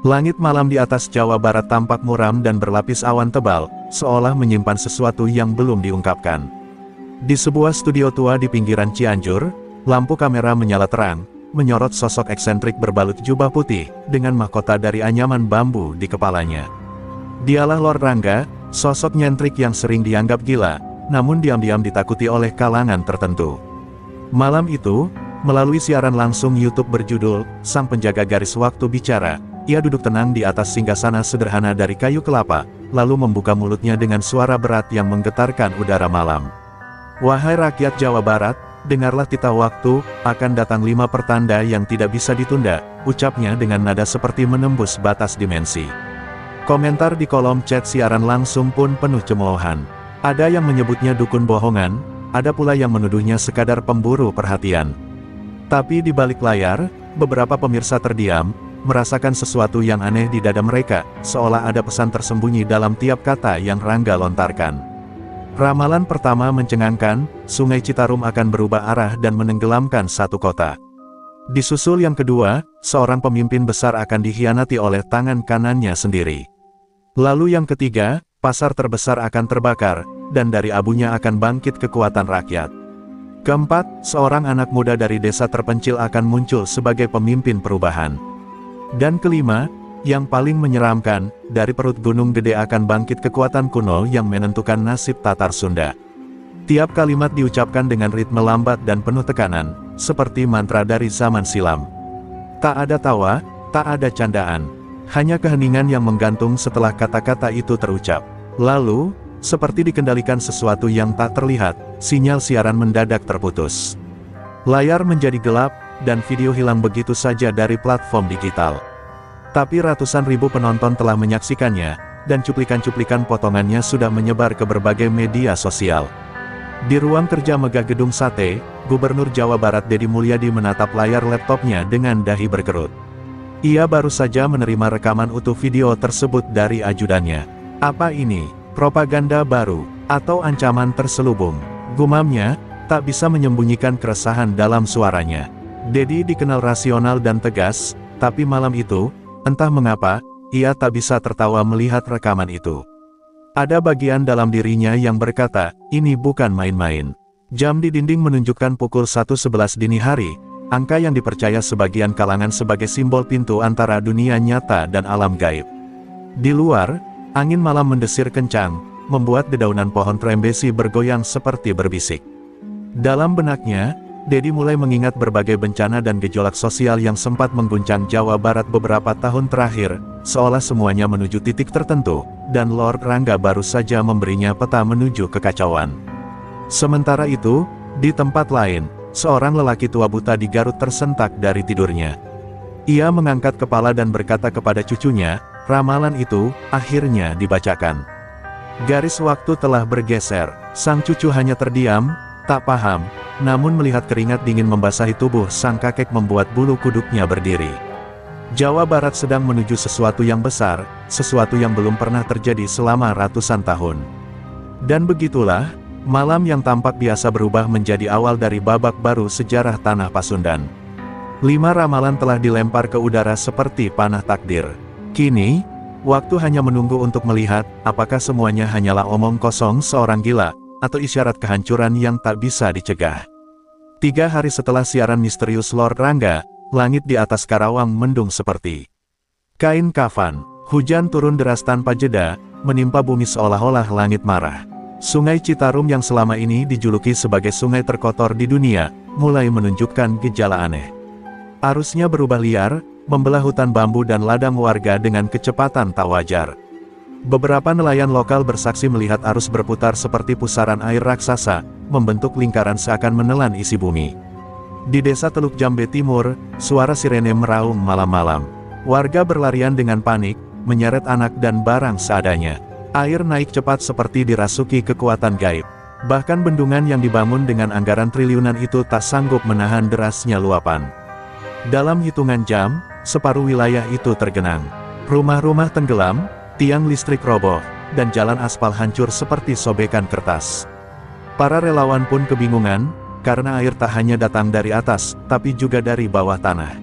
Langit malam di atas Jawa Barat tampak muram dan berlapis awan tebal, seolah menyimpan sesuatu yang belum diungkapkan. Di sebuah studio tua di pinggiran Cianjur, lampu kamera menyala terang, menyorot sosok eksentrik berbalut jubah putih, dengan mahkota dari anyaman bambu di kepalanya. Dialah Lord Rangga, sosok nyentrik yang sering dianggap gila, namun diam-diam ditakuti oleh kalangan tertentu. Malam itu, melalui siaran langsung YouTube berjudul, Sang Penjaga Garis Waktu bicara, ia duduk tenang di atas singgasana sederhana dari kayu kelapa, lalu membuka mulutnya dengan suara berat yang menggetarkan udara malam. Wahai rakyat Jawa Barat, dengarlah titah waktu, akan datang 5 pertanda yang tidak bisa ditunda, ucapnya dengan nada seperti menembus batas dimensi. Komentar di kolom chat siaran langsung pun penuh cemoohan. Ada yang menyebutnya dukun bohongan, ada pula yang menuduhnya sekadar pemburu perhatian. Tapi di balik layar, beberapa pemirsa terdiam, merasakan sesuatu yang aneh di dada mereka, seolah ada pesan tersembunyi dalam tiap kata yang Rangga lontarkan. Ramalan pertama mencengangkan, Sungai Citarum akan berubah arah dan menenggelamkan satu kota. Disusul yang kedua, seorang pemimpin besar akan dikhianati oleh tangan kanannya sendiri. Lalu yang ketiga, pasar terbesar akan terbakar, dan dari abunya akan bangkit kekuatan rakyat. Keempat, seorang anak muda dari desa terpencil akan muncul sebagai pemimpin perubahan. Dan kelima, yang paling menyeramkan, dari perut Gunung Gede akan bangkit kekuatan kuno yang menentukan nasib Tatar Sunda. Tiap kalimat diucapkan dengan ritme lambat dan penuh tekanan, seperti mantra dari zaman silam. Tak ada tawa, tak ada candaan, hanya keheningan yang menggantung setelah kata-kata itu terucap. Lalu, seperti dikendalikan sesuatu yang tak terlihat, sinyal siaran mendadak terputus. Layar menjadi gelap, dan video hilang begitu saja dari platform digital. Tapi ratusan ribu penonton telah menyaksikannya, dan cuplikan-cuplikan potongannya sudah menyebar ke berbagai media sosial. Di ruang kerja megah Gedung Sate, Gubernur Jawa Barat Deddy Mulyadi menatap layar laptopnya dengan dahi berkerut. Ia baru saja menerima rekaman utuh video tersebut dari ajudannya. Apa ini? Propaganda baru? Atau ancaman terselubung? Gumamnya, tak bisa menyembunyikan keresahan dalam suaranya. Deddy dikenal rasional dan tegas, tapi malam itu, entah mengapa, ia tak bisa tertawa melihat rekaman itu. Ada bagian dalam dirinya yang berkata, ini bukan main-main. Jam di dinding menunjukkan pukul 1:11 dini hari, angka yang dipercaya sebagian kalangan sebagai simbol pintu antara dunia nyata dan alam gaib. Di luar, angin malam mendesir kencang, membuat dedaunan pohon trembesi bergoyang seperti berbisik. Dalam benaknya, Deddy mulai mengingat berbagai bencana dan gejolak sosial yang sempat mengguncang Jawa Barat beberapa tahun terakhir, seolah semuanya menuju titik tertentu, dan Lord Rangga baru saja memberinya peta menuju kekacauan. Sementara itu, di tempat lain, seorang lelaki tua buta di Garut tersentak dari tidurnya. Ia mengangkat kepala dan berkata kepada cucunya, ramalan itu, akhirnya dibacakan. Garis waktu telah bergeser, sang cucu hanya terdiam, tak paham, namun melihat keringat dingin membasahi tubuh sang kakek membuat bulu kuduknya berdiri. Jawa Barat sedang menuju sesuatu yang besar, sesuatu yang belum pernah terjadi selama ratusan tahun. Dan begitulah, malam yang tampak biasa berubah menjadi awal dari babak baru sejarah tanah Pasundan. 5 ramalan telah dilempar ke udara seperti panah takdir. Kini, waktu hanya menunggu untuk melihat, apakah semuanya hanyalah omong kosong seorang gila, atau isyarat kehancuran yang tak bisa dicegah. 3 hari setelah siaran misterius Lord Rangga, langit di atas Karawang mendung seperti kain kafan. Hujan turun deras tanpa jeda, menimpa bumi seolah-olah langit marah. Sungai Citarum yang selama ini dijuluki sebagai sungai terkotor di dunia, mulai menunjukkan gejala aneh. Arusnya berubah liar, membelah hutan bambu dan ladang warga dengan kecepatan tak wajar. Beberapa nelayan lokal bersaksi melihat arus berputar seperti pusaran air raksasa, membentuk lingkaran seakan menelan isi bumi. Di desa Teluk Jambe Timur, suara sirene meraung malam-malam. Warga berlarian dengan panik, menyeret anak dan barang seadanya. Air naik cepat seperti dirasuki kekuatan gaib. Bahkan bendungan yang dibangun dengan anggaran triliunan itu tak sanggup menahan derasnya luapan. Dalam hitungan jam, separuh wilayah itu tergenang. Rumah-rumah tenggelam, tiang listrik roboh, dan jalan aspal hancur seperti sobekan kertas. Para relawan pun kebingungan, karena air tak hanya datang dari atas, tapi juga dari bawah tanah.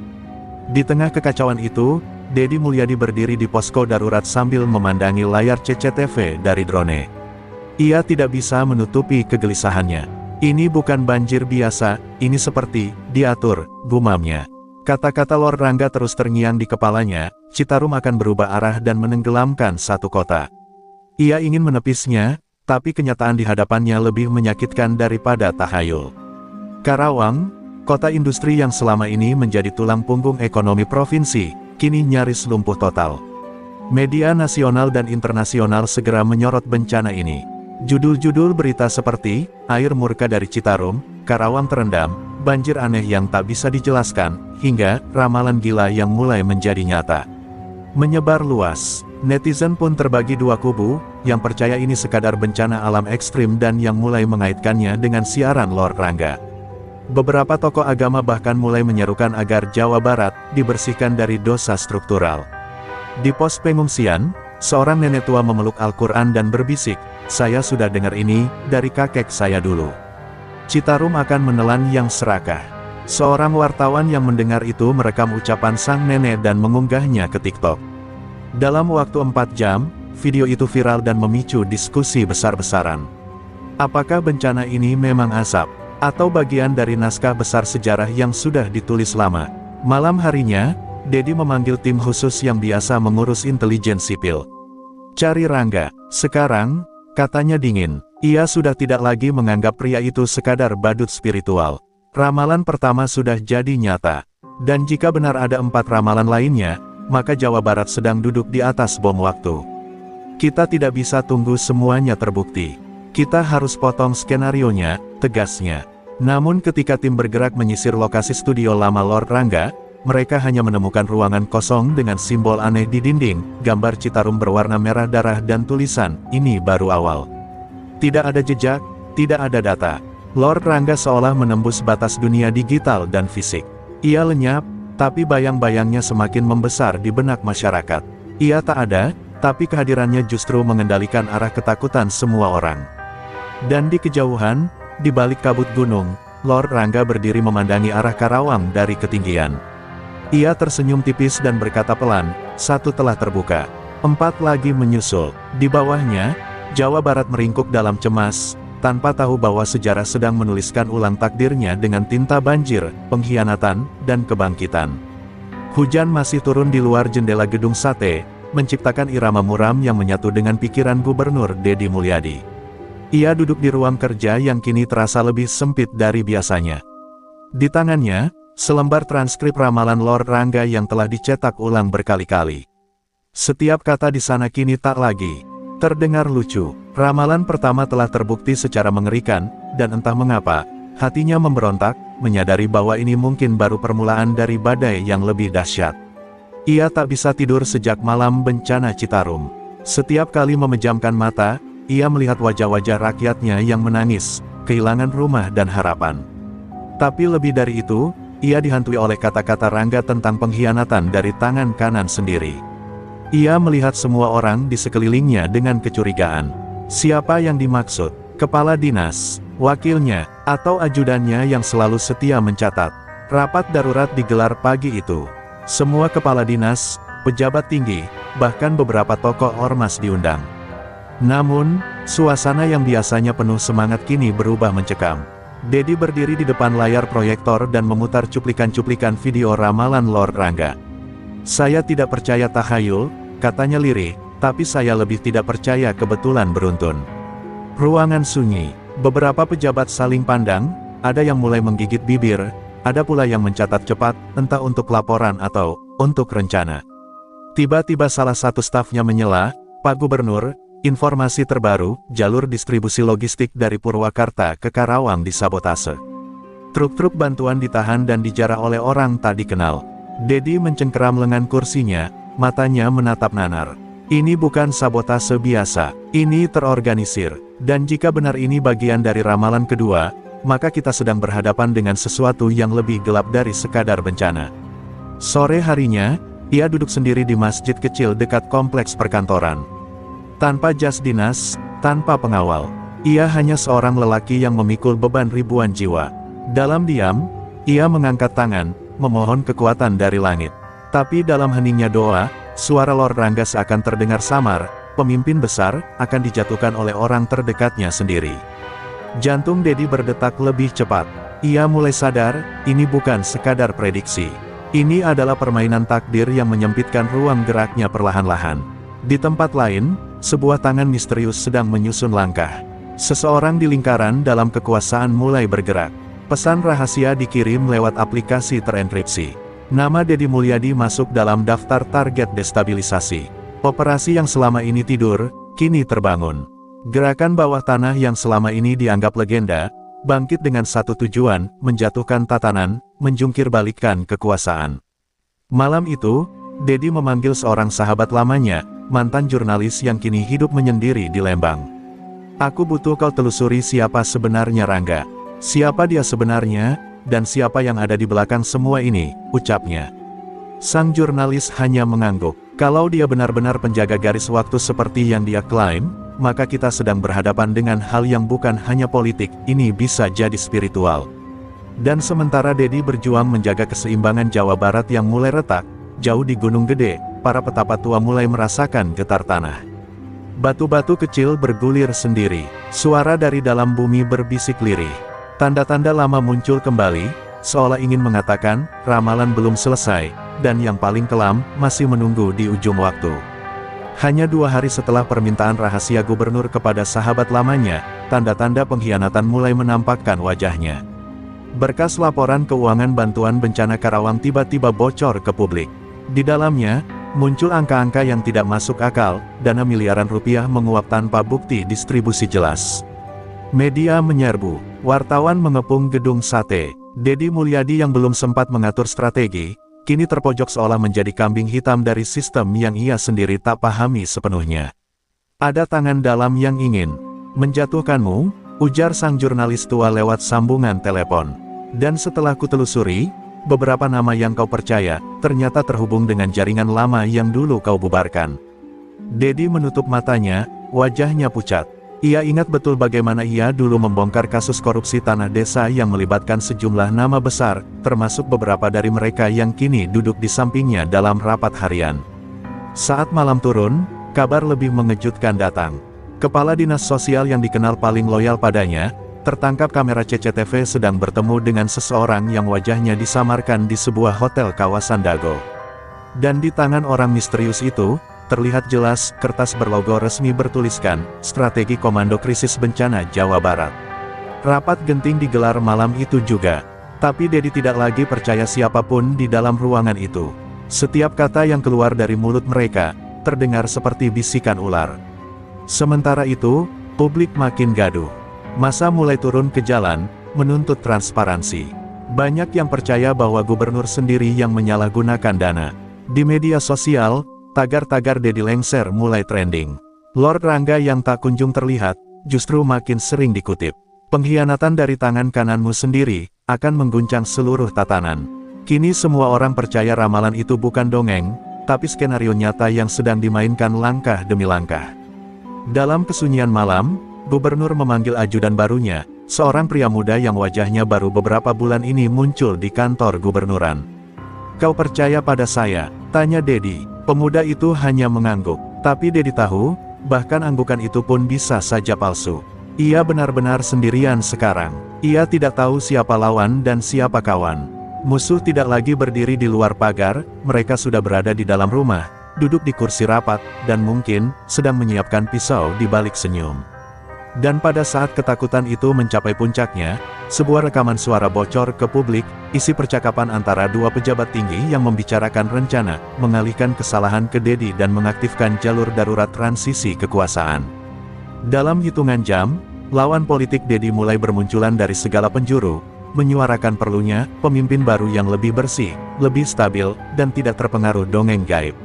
Di tengah kekacauan itu, Deddy Mulyadi berdiri di posko darurat sambil memandangi layar CCTV dari drone. Ia tidak bisa menutupi kegelisahannya. Ini bukan banjir biasa, ini seperti diatur, gumamnya. Kata-kata Lord Rangga terus terngiang di kepalanya, Citarum akan berubah arah dan menenggelamkan satu kota. Ia ingin menepisnya, tapi kenyataan di hadapannya lebih menyakitkan daripada tahayul. Karawang, kota industri yang selama ini menjadi tulang punggung ekonomi provinsi, kini nyaris lumpuh total. Media nasional dan internasional segera menyorot bencana ini. Judul-judul berita seperti, air murka dari Citarum, Karawang terendam, banjir aneh yang tak bisa dijelaskan, hingga ramalan gila yang mulai menjadi nyata. Menyebar luas, netizen pun terbagi dua kubu, yang percaya ini sekadar bencana alam ekstrim dan yang mulai mengaitkannya dengan siaran Lord Rangga. Beberapa tokoh agama bahkan mulai menyerukan agar Jawa Barat dibersihkan dari dosa struktural. Di pos pengungsian, seorang nenek tua memeluk Al-Quran dan berbisik, "Saya sudah dengar ini dari kakek saya dulu. Citarum akan menelan yang serakah." Seorang wartawan yang mendengar itu merekam ucapan sang nenek dan mengunggahnya ke TikTok. Dalam waktu 4 jam, video itu viral dan memicu diskusi besar-besaran. Apakah bencana ini memang asap, atau bagian dari naskah besar sejarah yang sudah ditulis lama? Malam harinya, Deddy memanggil tim khusus yang biasa mengurus intelijen sipil. "Cari Rangga, sekarang," katanya dingin. Ia sudah tidak lagi menganggap pria itu sekadar badut spiritual. Ramalan pertama sudah jadi nyata. Dan jika benar ada 4 ramalan lainnya, maka Jawa Barat sedang duduk di atas bom waktu. Kita tidak bisa tunggu semuanya terbukti. Kita harus potong skenarionya, tegasnya. Namun ketika tim bergerak menyisir lokasi studio lama Lord Rangga, mereka hanya menemukan ruangan kosong dengan simbol aneh di dinding, gambar Citarum berwarna merah darah dan tulisan, "Ini baru awal." Tidak ada jejak, tidak ada data. Lord Rangga seolah menembus batas dunia digital dan fisik. Ia lenyap, tapi bayang-bayangnya semakin membesar di benak masyarakat. Ia tak ada, tapi kehadirannya justru mengendalikan arah ketakutan semua orang. Dan di kejauhan, di balik kabut gunung, Lord Rangga berdiri memandangi arah Karawang dari ketinggian. Ia tersenyum tipis dan berkata pelan, "Satu telah terbuka. 4 lagi menyusul." Di bawahnya, Jawa Barat meringkuk dalam cemas, tanpa tahu bahwa sejarah sedang menuliskan ulang takdirnya dengan tinta banjir, pengkhianatan, dan kebangkitan. Hujan masih turun di luar jendela gedung sate, menciptakan irama muram yang menyatu dengan pikiran Gubernur Deddy Mulyadi. Ia duduk di ruang kerja yang kini terasa lebih sempit dari biasanya. Di tangannya, selembar transkrip ramalan Lord Rangga yang telah dicetak ulang berkali-kali. Setiap kata di sana kini tak lagi terdengar lucu. Ramalan pertama telah terbukti secara mengerikan, dan entah mengapa, hatinya memberontak, menyadari bahwa ini mungkin baru permulaan dari badai yang lebih dahsyat. Ia tak bisa tidur sejak malam bencana Citarum. Setiap kali memejamkan mata, ia melihat wajah-wajah rakyatnya yang menangis, kehilangan rumah dan harapan. Tapi lebih dari itu, ia dihantui oleh kata-kata Rangga tentang pengkhianatan dari tangan kanan sendiri. Ia melihat semua orang di sekelilingnya dengan kecurigaan. Siapa yang dimaksud? Kepala dinas, wakilnya, atau ajudannya yang selalu setia mencatat? Rapat darurat digelar pagi itu. Semua kepala dinas, pejabat tinggi, bahkan beberapa tokoh ormas diundang. Namun, suasana yang biasanya penuh semangat kini berubah mencekam. Deddy berdiri di depan layar proyektor dan memutar cuplikan-cuplikan video ramalan Lord Rangga. "Saya tidak percaya tahayul," katanya lirih, "tapi saya lebih tidak percaya kebetulan beruntun." Ruangan sunyi, beberapa pejabat saling pandang, ada yang mulai menggigit bibir, ada pula yang mencatat cepat, entah untuk laporan atau untuk rencana. Tiba-tiba salah satu stafnya menyela, "Pak Gubernur, informasi terbaru, jalur distribusi logistik dari Purwakarta ke Karawang disabotase. Truk-truk bantuan ditahan dan dijarah oleh orang tak dikenal." Deddy mencengkeram lengan kursinya, matanya menatap nanar. "Ini bukan sabotase biasa, ini terorganisir, dan jika benar ini bagian dari ramalan kedua, maka kita sedang berhadapan dengan sesuatu yang lebih gelap dari sekadar bencana." Sore harinya, ia duduk sendiri di masjid kecil dekat kompleks perkantoran. Tanpa jas dinas, tanpa pengawal. Ia hanya seorang lelaki yang memikul beban ribuan jiwa. Dalam diam, ia mengangkat tangan, memohon kekuatan dari langit. Tapi dalam heningnya doa, suara Lord Rangga seakan terdengar samar, pemimpin besar akan dijatuhkan oleh orang terdekatnya sendiri. Jantung Dedi berdetak lebih cepat. Ia mulai sadar, ini bukan sekadar prediksi. Ini adalah permainan takdir yang menyempitkan ruang geraknya perlahan-lahan. Di tempat lain, sebuah tangan misterius sedang menyusun langkah. Seseorang di lingkaran dalam kekuasaan mulai bergerak. Pesan rahasia dikirim lewat aplikasi terenkripsi. Nama Dedi Mulyadi masuk dalam daftar target destabilisasi. Operasi yang selama ini tidur, kini terbangun. Gerakan bawah tanah yang selama ini dianggap legenda, bangkit dengan satu tujuan, menjatuhkan tatanan, menjungkir balikan kekuasaan. Malam itu, Dedi memanggil seorang sahabat lamanya, mantan jurnalis yang kini hidup menyendiri di Lembang. Aku butuh kau telusuri siapa sebenarnya Rangga. Siapa dia sebenarnya, dan siapa yang ada di belakang semua ini, ucapnya. Sang jurnalis hanya mengangguk. Kalau dia benar-benar penjaga garis waktu seperti yang dia klaim, maka kita sedang berhadapan dengan hal yang bukan hanya politik, ini bisa jadi spiritual. Dan sementara Dedi berjuang menjaga keseimbangan Jawa Barat yang mulai retak, jauh di Gunung Gede, para petapa tua mulai merasakan getar tanah. Batu-batu kecil bergulir sendiri, suara dari dalam bumi berbisik lirih. Tanda-tanda lama muncul kembali, seolah ingin mengatakan, ramalan belum selesai, dan yang paling kelam, masih menunggu di ujung waktu. Hanya 2 hari setelah permintaan rahasia gubernur kepada sahabat lamanya, tanda-tanda pengkhianatan mulai menampakkan wajahnya. Berkas laporan keuangan bantuan bencana Karawang tiba-tiba bocor ke publik. Di dalamnya, muncul angka-angka yang tidak masuk akal, dana miliaran rupiah menguap tanpa bukti distribusi jelas. Media menyerbu, wartawan mengepung gedung sate. Dedi Mulyadi yang belum sempat mengatur strategi, kini terpojok seolah menjadi kambing hitam dari sistem yang ia sendiri tak pahami sepenuhnya. Ada tangan dalam yang ingin menjatuhkanmu, ujar sang jurnalis tua lewat sambungan telepon. Dan setelah kutelusuri, beberapa nama yang kau percaya, ternyata terhubung dengan jaringan lama yang dulu kau bubarkan. Dedi menutup matanya, wajahnya pucat. Ia ingat betul bagaimana ia dulu membongkar kasus korupsi tanah desa yang melibatkan sejumlah nama besar, termasuk beberapa dari mereka yang kini duduk di sampingnya dalam rapat harian. Saat malam turun, kabar lebih mengejutkan datang. Kepala dinas sosial yang dikenal paling loyal padanya, tertangkap kamera CCTV sedang bertemu dengan seseorang yang wajahnya disamarkan di sebuah hotel kawasan Dago. Dan di tangan orang misterius itu, terlihat jelas, kertas berlogo resmi bertuliskan, Strategi Komando Krisis Bencana Jawa Barat. Rapat genting digelar malam itu juga. Tapi Dedi tidak lagi percaya siapapun di dalam ruangan itu. Setiap kata yang keluar dari mulut mereka, terdengar seperti bisikan ular. Sementara itu, publik makin gaduh. Massa mulai turun ke jalan, menuntut transparansi. Banyak yang percaya bahwa gubernur sendiri yang menyalahgunakan dana. Di media sosial, tagar-tagar Dedi lengser mulai trending. Lord Rangga yang tak kunjung terlihat, justru makin sering dikutip. Pengkhianatan dari tangan kananmu sendiri, akan mengguncang seluruh tatanan. Kini semua orang percaya ramalan itu bukan dongeng, tapi skenario nyata yang sedang dimainkan langkah demi langkah. Dalam kesunyian malam, gubernur memanggil ajudan barunya, seorang pria muda yang wajahnya baru beberapa bulan ini muncul di kantor gubernuran. Kau percaya pada saya? Tanya Dedi. Pemuda itu hanya mengangguk, tapi Dedi tahu, bahkan anggukan itu pun bisa saja palsu. Ia benar-benar sendirian sekarang. Ia tidak tahu siapa lawan dan siapa kawan. Musuh tidak lagi berdiri di luar pagar, mereka sudah berada di dalam rumah, duduk di kursi rapat, dan mungkin, sedang menyiapkan pisau di balik senyum. Dan pada saat ketakutan itu mencapai puncaknya, sebuah rekaman suara bocor ke publik, isi percakapan antara dua pejabat tinggi yang membicarakan rencana, mengalihkan kesalahan ke Dedi dan mengaktifkan jalur darurat transisi kekuasaan. Dalam hitungan jam, lawan politik Dedi mulai bermunculan dari segala penjuru, menyuarakan perlunya, pemimpin baru yang lebih bersih, lebih stabil, dan tidak terpengaruh dongeng gaib.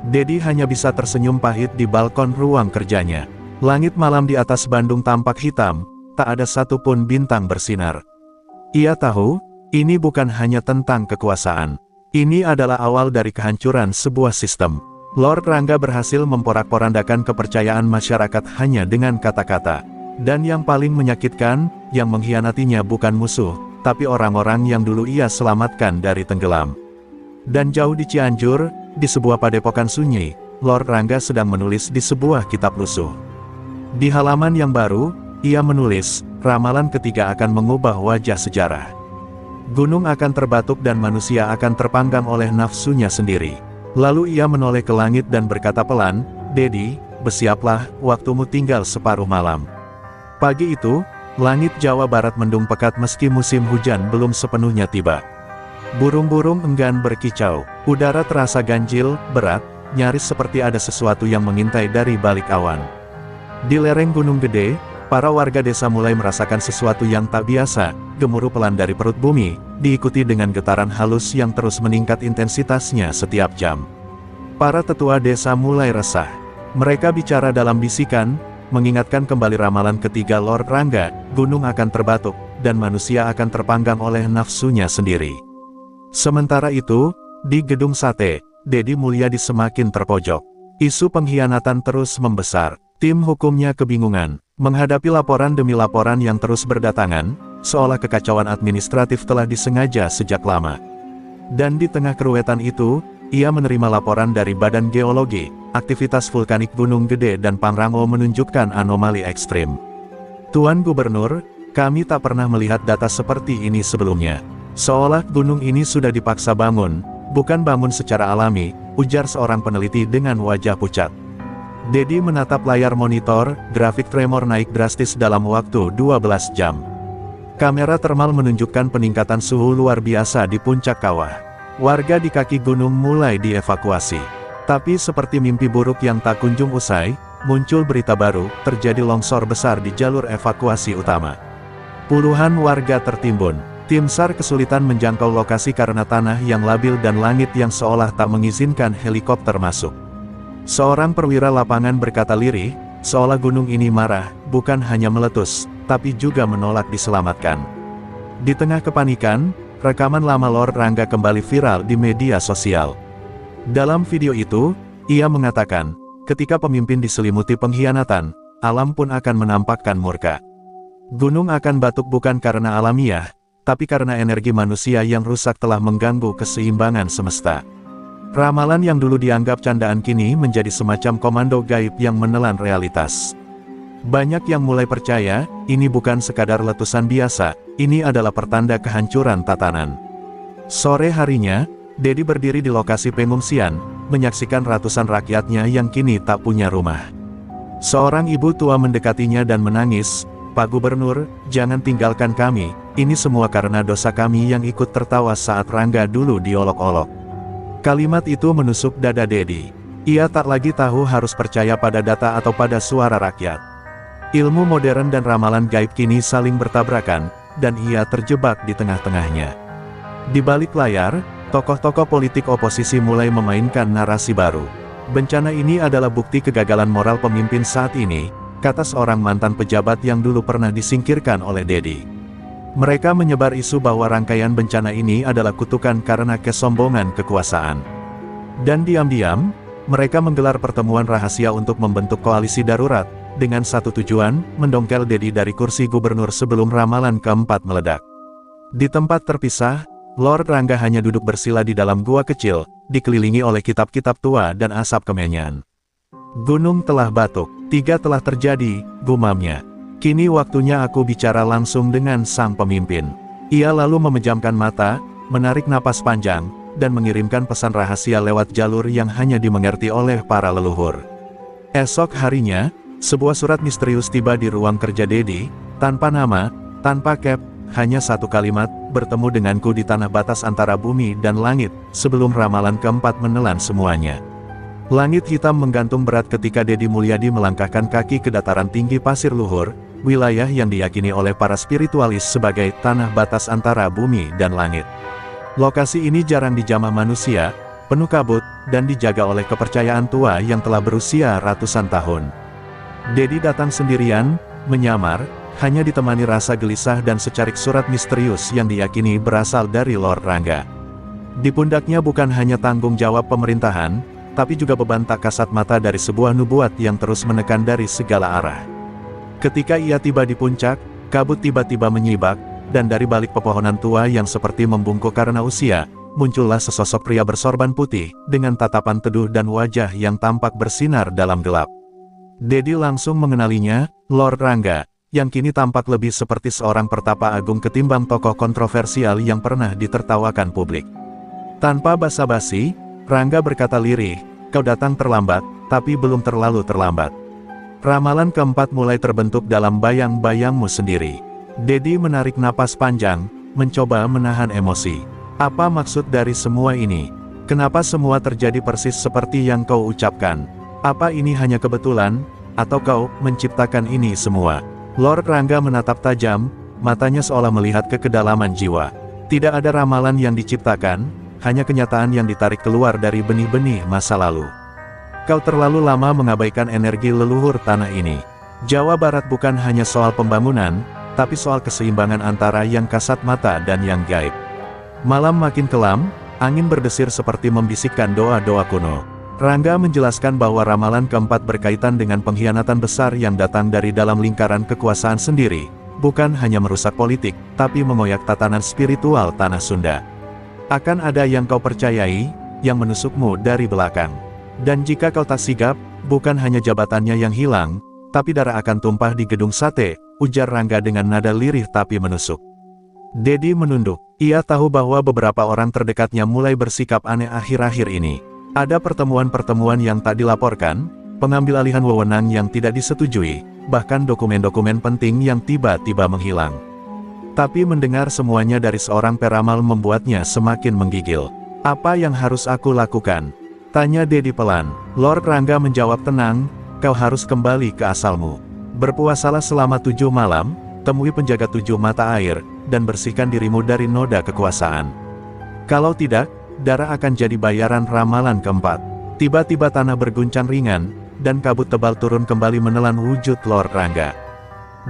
Dedi hanya bisa tersenyum pahit di balkon ruang kerjanya. Langit malam di atas Bandung tampak hitam, tak ada satupun bintang bersinar. Ia tahu, ini bukan hanya tentang kekuasaan. Ini adalah awal dari kehancuran sebuah sistem. Lord Rangga berhasil memporak-porandakan kepercayaan masyarakat hanya dengan kata-kata. Dan yang paling menyakitkan, yang mengkhianatinya bukan musuh, tapi orang-orang yang dulu ia selamatkan dari tenggelam. Dan jauh di Cianjur, di sebuah padepokan sunyi, Lord Rangga sedang menulis di sebuah kitab lusuh. Di halaman yang baru, ia menulis, ramalan ketiga akan mengubah wajah sejarah. Gunung akan terbatuk dan manusia akan terpanggang oleh nafsunya sendiri. Lalu ia menoleh ke langit dan berkata pelan, "Dedi, bersiaplah, waktumu tinggal separuh malam." Pagi itu, langit Jawa Barat mendung pekat meski musim hujan belum sepenuhnya tiba. Burung-burung enggan berkicau, udara terasa ganjil, berat, nyaris seperti ada sesuatu yang mengintai dari balik awan. Di lereng Gunung Gede, para warga desa mulai merasakan sesuatu yang tak biasa, gemuruh pelan dari perut bumi, diikuti dengan getaran halus yang terus meningkat intensitasnya setiap jam. Para tetua desa mulai resah. Mereka bicara dalam bisikan, mengingatkan kembali ramalan ketiga Lord Rangga, gunung akan terbatuk, dan manusia akan terpanggang oleh nafsunya sendiri. Sementara itu, di Gedung Sate, Dedi Mulyadi semakin terpojok. Isu pengkhianatan terus membesar. Tim hukumnya kebingungan, menghadapi laporan demi laporan yang terus berdatangan, seolah kekacauan administratif telah disengaja sejak lama. Dan di tengah keruwetan itu, ia menerima laporan dari Badan Geologi, aktivitas vulkanik Gunung Gede dan Pangrango menunjukkan anomali ekstrim. Tuan Gubernur, kami tak pernah melihat data seperti ini sebelumnya. Seolah gunung ini sudah dipaksa bangun, bukan bangun secara alami, ujar seorang peneliti dengan wajah pucat. Dedi menatap layar monitor, grafik tremor naik drastis dalam waktu 12 jam. Kamera termal menunjukkan peningkatan suhu luar biasa di puncak kawah. Warga di kaki gunung mulai dievakuasi. Tapi seperti mimpi buruk yang tak kunjung usai, muncul berita baru, terjadi longsor besar di jalur evakuasi utama. Puluhan warga tertimbun. Tim SAR kesulitan menjangkau lokasi karena tanah yang labil dan langit yang seolah tak mengizinkan helikopter masuk. Seorang perwira lapangan berkata lirih, seolah gunung ini marah, bukan hanya meletus, tapi juga menolak diselamatkan. Di tengah kepanikan, rekaman lama Lord Rangga kembali viral di media sosial. Dalam video itu, ia mengatakan, ketika pemimpin diselimuti pengkhianatan, alam pun akan menampakkan murka. Gunung akan batuk bukan karena alamiah, tapi karena energi manusia yang rusak telah mengganggu keseimbangan semesta. Ramalan yang dulu dianggap candaan kini menjadi semacam komando gaib yang menelan realitas. Banyak yang mulai percaya, ini bukan sekadar letusan biasa, ini adalah pertanda kehancuran tatanan. Sore harinya, Dedi berdiri di lokasi pengungsian, menyaksikan ratusan rakyatnya yang kini tak punya rumah. Seorang ibu tua mendekatinya dan menangis, "Pak Gubernur, jangan tinggalkan kami, ini semua karena dosa kami yang ikut tertawa saat Rangga dulu diolok-olok." Kalimat itu menusuk dada Dedi. Ia tak lagi tahu harus percaya pada data atau pada suara rakyat. Ilmu modern dan ramalan gaib kini saling bertabrakan, dan ia terjebak di tengah-tengahnya. Di balik layar, tokoh-tokoh politik oposisi mulai memainkan narasi baru. Bencana ini adalah bukti kegagalan moral pemimpin saat ini, kata seorang mantan pejabat yang dulu pernah disingkirkan oleh Dedi. Mereka menyebar isu bahwa rangkaian bencana ini adalah kutukan karena kesombongan kekuasaan. Dan diam-diam, mereka menggelar pertemuan rahasia untuk membentuk koalisi darurat, dengan satu tujuan, mendongkel Dedi dari kursi gubernur sebelum ramalan keempat meledak. Di tempat terpisah, Lord Rangga hanya duduk bersila di dalam gua kecil, dikelilingi oleh kitab-kitab tua dan asap kemenyan. Gunung telah batuk, 3 telah terjadi, gumamnya. Kini waktunya aku bicara langsung dengan sang pemimpin. Ia lalu memejamkan mata, menarik napas panjang, dan mengirimkan pesan rahasia lewat jalur yang hanya dimengerti oleh para leluhur. Esok harinya, sebuah surat misterius tiba di ruang kerja Dedi, tanpa nama, tanpa cap, hanya satu kalimat, "Bertemu denganku di tanah batas antara bumi dan langit," sebelum ramalan keempat menelan semuanya. Langit hitam menggantung berat ketika Dedi Mulyadi melangkahkan kaki ke dataran tinggi Pasir Luhur, wilayah yang diyakini oleh para spiritualis sebagai tanah batas antara bumi dan langit. Lokasi ini jarang dijamah manusia, penuh kabut, dan dijaga oleh kepercayaan tua yang telah berusia ratusan tahun. Dedi datang sendirian, menyamar, hanya ditemani rasa gelisah dan secarik surat misterius yang diyakini berasal dari Lord Rangga. Di pundaknya bukan hanya tanggung jawab pemerintahan, tapi juga beban tak kasat mata dari sebuah nubuat yang terus menekan dari segala arah. Ketika ia tiba di puncak, kabut tiba-tiba menyibak, dan dari balik pepohonan tua yang seperti membungkuk karena usia, muncullah sesosok pria bersorban putih, dengan tatapan teduh dan wajah yang tampak bersinar dalam gelap. Dedi langsung mengenalinya, Lord Rangga, yang kini tampak lebih seperti seorang pertapa agung ketimbang tokoh kontroversial yang pernah ditertawakan publik. Tanpa basa-basi, Rangga berkata lirih, "Kau datang terlambat, tapi belum terlalu terlambat." Ramalan keempat mulai terbentuk dalam bayang-bayangmu sendiri. Dedi menarik napas panjang, mencoba menahan emosi. Apa maksud dari semua ini? Kenapa semua terjadi persis seperti yang kau ucapkan? Apa ini hanya kebetulan, atau kau menciptakan ini semua? Lord Rangga menatap tajam, matanya seolah melihat ke kedalaman jiwa. Tidak ada ramalan yang diciptakan, hanya kenyataan yang ditarik keluar dari benih-benih masa lalu. Kau terlalu lama mengabaikan energi leluhur tanah ini. Jawa Barat bukan hanya soal pembangunan, tapi soal keseimbangan antara yang kasat mata dan yang gaib. Malam makin kelam, angin berdesir seperti membisikkan doa-doa kuno. Rangga menjelaskan bahwa ramalan keempat berkaitan dengan pengkhianatan besar yang datang dari dalam lingkaran kekuasaan sendiri, bukan hanya merusak politik, tapi mengoyak tatanan spiritual tanah Sunda. Akan ada yang kau percayai, yang menusukmu dari belakang. Dan jika kau tak sigap, bukan hanya jabatannya yang hilang, tapi darah akan tumpah di gedung sate, ujar Rangga dengan nada lirih tapi menusuk. Dedi menunduk. Ia tahu bahwa beberapa orang terdekatnya mulai bersikap aneh akhir-akhir ini. Ada pertemuan-pertemuan yang tak dilaporkan, pengambil alihan wewenang yang tidak disetujui, bahkan dokumen-dokumen penting yang tiba-tiba menghilang. Tapi mendengar semuanya dari seorang peramal membuatnya semakin menggigil. Apa yang harus aku lakukan? Tanya Dedi pelan. Lord Rangga menjawab tenang, kau harus kembali ke asalmu. Berpuasalah selama 7 malam, temui penjaga 7 mata air, dan bersihkan dirimu dari noda kekuasaan. Kalau tidak, darah akan jadi bayaran ramalan keempat. Tiba-tiba tanah berguncang ringan, dan kabut tebal turun kembali menelan wujud Lord Rangga.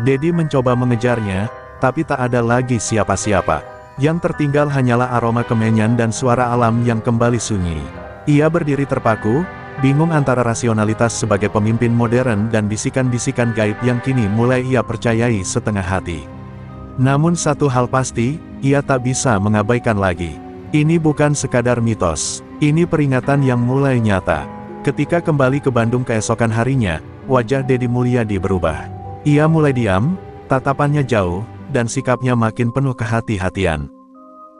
Dedi mencoba mengejarnya, tapi tak ada lagi siapa-siapa. Yang tertinggal hanyalah aroma kemenyan dan suara alam yang kembali sunyi. Ia berdiri terpaku, bingung antara rasionalitas sebagai pemimpin modern dan bisikan-bisikan gaib yang kini mulai ia percayai setengah hati. Namun satu hal pasti, ia tak bisa mengabaikan lagi. Ini bukan sekadar mitos, ini peringatan yang mulai nyata. Ketika kembali ke Bandung keesokan harinya, wajah Dedi Mulyadi berubah. Ia mulai diam, tatapannya jauh, dan sikapnya makin penuh kehati-hatian.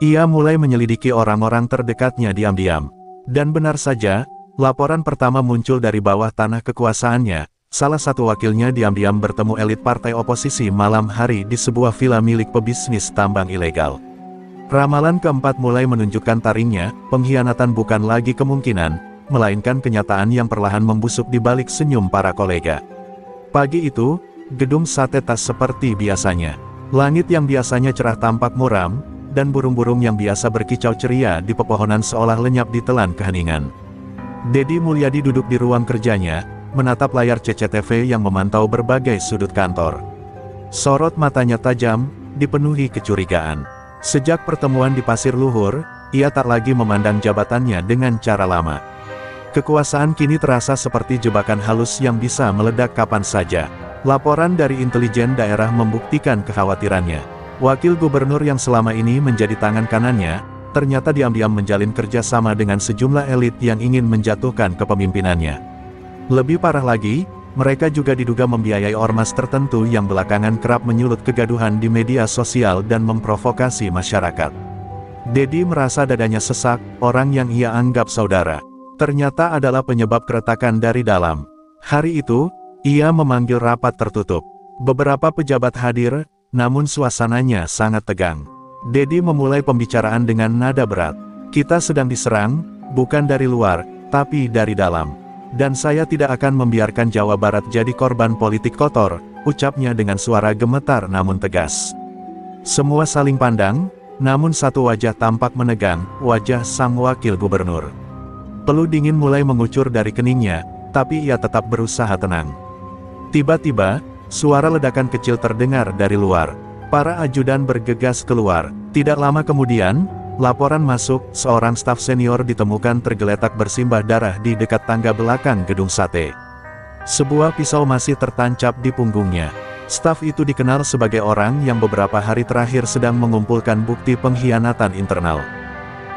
Ia mulai menyelidiki orang-orang terdekatnya diam-diam. Dan benar saja, laporan pertama muncul dari bawah tanah kekuasaannya. Salah satu wakilnya diam-diam bertemu elit partai oposisi malam hari di sebuah villa milik pebisnis tambang ilegal. Ramalan keempat mulai menunjukkan taringnya, pengkhianatan bukan lagi kemungkinan, melainkan kenyataan yang perlahan membusuk di balik senyum para kolega. Pagi itu, gedung sate tak seperti biasanya. Langit yang biasanya cerah tampak muram, dan burung-burung yang biasa berkicau ceria di pepohonan seolah lenyap ditelan keheningan. Dedi Mulyadi duduk di ruang kerjanya, menatap layar CCTV yang memantau berbagai sudut kantor. Sorot matanya tajam, dipenuhi kecurigaan. Sejak pertemuan di Pasir Luhur, ia tak lagi memandang jabatannya dengan cara lama. Kekuasaan kini terasa seperti jebakan halus yang bisa meledak kapan saja. Laporan dari intelijen daerah membuktikan kekhawatirannya. Wakil gubernur yang selama ini menjadi tangan kanannya, ternyata diam-diam menjalin kerjasama dengan sejumlah elit yang ingin menjatuhkan kepemimpinannya. Lebih parah lagi, mereka juga diduga membiayai ormas tertentu yang belakangan kerap menyulut kegaduhan di media sosial dan memprovokasi masyarakat. Dedi merasa dadanya sesak, orang yang ia anggap saudara, ternyata adalah penyebab keretakan dari dalam. Hari itu, ia memanggil rapat tertutup. Beberapa pejabat hadir, namun suasananya sangat tegang. Dedi memulai pembicaraan dengan nada berat. Kita sedang diserang, bukan dari luar, tapi dari dalam. Dan saya tidak akan membiarkan Jawa Barat jadi korban politik kotor, ucapnya dengan suara gemetar namun tegas. Semua saling pandang, namun satu wajah tampak menegang, wajah sang wakil gubernur. Peluh dingin mulai mengucur dari keningnya, tapi ia tetap berusaha tenang. Tiba-tiba, suara ledakan kecil terdengar dari luar. Para ajudan bergegas keluar. Tidak lama kemudian, laporan masuk, seorang staf senior ditemukan tergeletak bersimbah darah di dekat tangga belakang gedung sate. Sebuah pisau masih tertancap di punggungnya. Staf itu dikenal sebagai orang yang beberapa hari terakhir sedang mengumpulkan bukti pengkhianatan internal.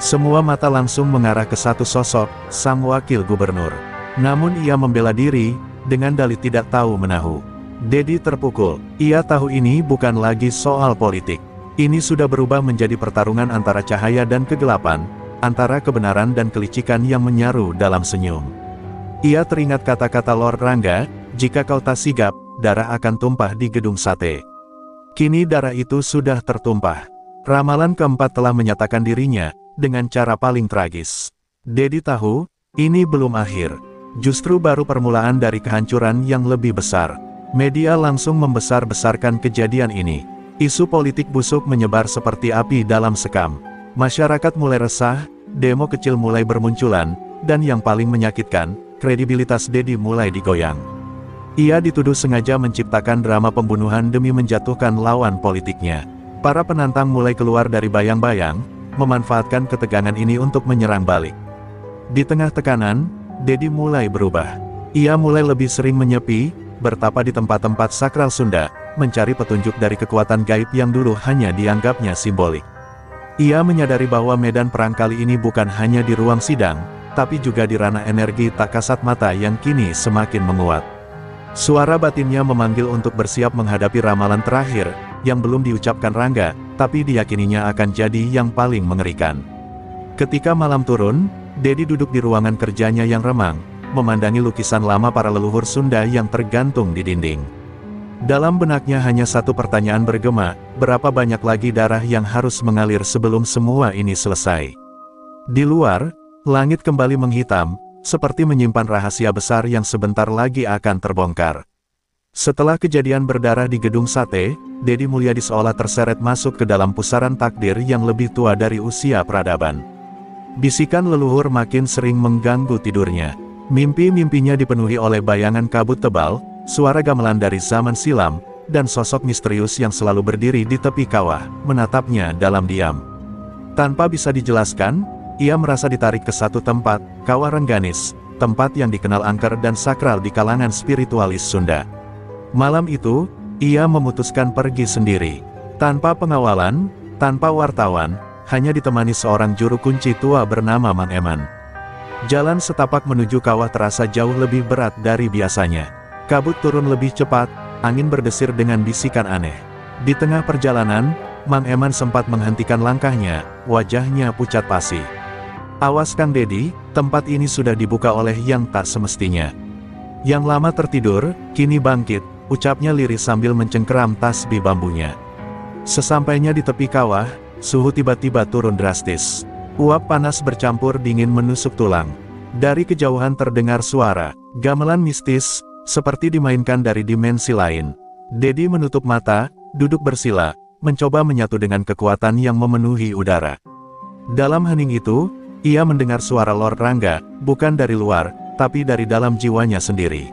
Semua mata langsung mengarah ke satu sosok, sang wakil gubernur. Namun ia membela diri, dengan dalih tidak tahu menahu. Dedi terpukul. Ia tahu ini bukan lagi soal politik. Ini sudah berubah menjadi pertarungan antara cahaya dan kegelapan, antara kebenaran dan kelicikan yang menyaru dalam senyum. Ia teringat kata-kata Lord Rangga, jika kau tak sigap, darah akan tumpah di gedung sate. Kini darah itu sudah tertumpah. Ramalan keempat telah menyatakan dirinya, dengan cara paling tragis. Dedi tahu, ini belum akhir. Justru baru permulaan dari kehancuran yang lebih besar. Media langsung membesar-besarkan kejadian ini. Isu politik busuk menyebar seperti api dalam sekam. Masyarakat mulai resah, demo kecil mulai bermunculan, dan yang paling menyakitkan, kredibilitas Dedi mulai digoyang. Ia dituduh sengaja menciptakan drama pembunuhan demi menjatuhkan lawan politiknya. Para penantang mulai keluar dari bayang-bayang, memanfaatkan ketegangan ini untuk menyerang balik. Di tengah tekanan, Dedi mulai berubah. Ia mulai lebih sering menyepi, bertapa di tempat-tempat sakral Sunda, mencari petunjuk dari kekuatan gaib yang dulu hanya dianggapnya simbolik. Ia menyadari bahwa medan perang kali ini bukan hanya di ruang sidang, tapi juga di ranah energi tak kasat mata yang kini semakin menguat. Suara batinnya memanggil untuk bersiap menghadapi ramalan terakhir, yang belum diucapkan Rangga, tapi diyakininya akan jadi yang paling mengerikan. Ketika malam turun, Dedi duduk di ruangan kerjanya yang remang, memandangi lukisan lama para leluhur Sunda yang tergantung di dinding. Dalam benaknya hanya satu pertanyaan bergema, berapa banyak lagi darah yang harus mengalir sebelum semua ini selesai. Di luar, langit kembali menghitam, seperti menyimpan rahasia besar yang sebentar lagi akan terbongkar. Setelah kejadian berdarah di gedung sate, Dedi Mulyadi seolah terseret masuk ke dalam pusaran takdir yang lebih tua dari usia peradaban. Bisikan leluhur makin sering mengganggu tidurnya. Mimpi-mimpinya dipenuhi oleh bayangan kabut tebal, suara gamelan dari zaman silam, dan sosok misterius yang selalu berdiri di tepi kawah, menatapnya dalam diam. Tanpa bisa dijelaskan, ia merasa ditarik ke satu tempat, Kawah Rengganis, tempat yang dikenal angker dan sakral di kalangan spiritualis Sunda. Malam itu, ia memutuskan pergi sendiri. Tanpa pengawalan, tanpa wartawan, hanya ditemani seorang juru kunci tua bernama Mang Eman. Jalan setapak menuju kawah terasa jauh lebih berat dari biasanya. Kabut turun lebih cepat, angin berdesir dengan bisikan aneh. Di tengah perjalanan, Mang Eman sempat menghentikan langkahnya, wajahnya pucat pasi. "Awas Kang Dedi, tempat ini sudah dibuka oleh yang tak semestinya." Yang lama tertidur, kini bangkit, ucapnya lirih sambil mencengkeram tasbih bambunya. Sesampainya di tepi kawah, suhu tiba-tiba turun drastis. Uap panas bercampur dingin menusuk tulang. Dari kejauhan terdengar suara gamelan mistis, seperti dimainkan dari dimensi lain. Dedi menutup mata, duduk bersila, mencoba menyatu dengan kekuatan yang memenuhi udara. Dalam hening itu, ia mendengar suara Lord Rangga, bukan dari luar, tapi dari dalam jiwanya sendiri.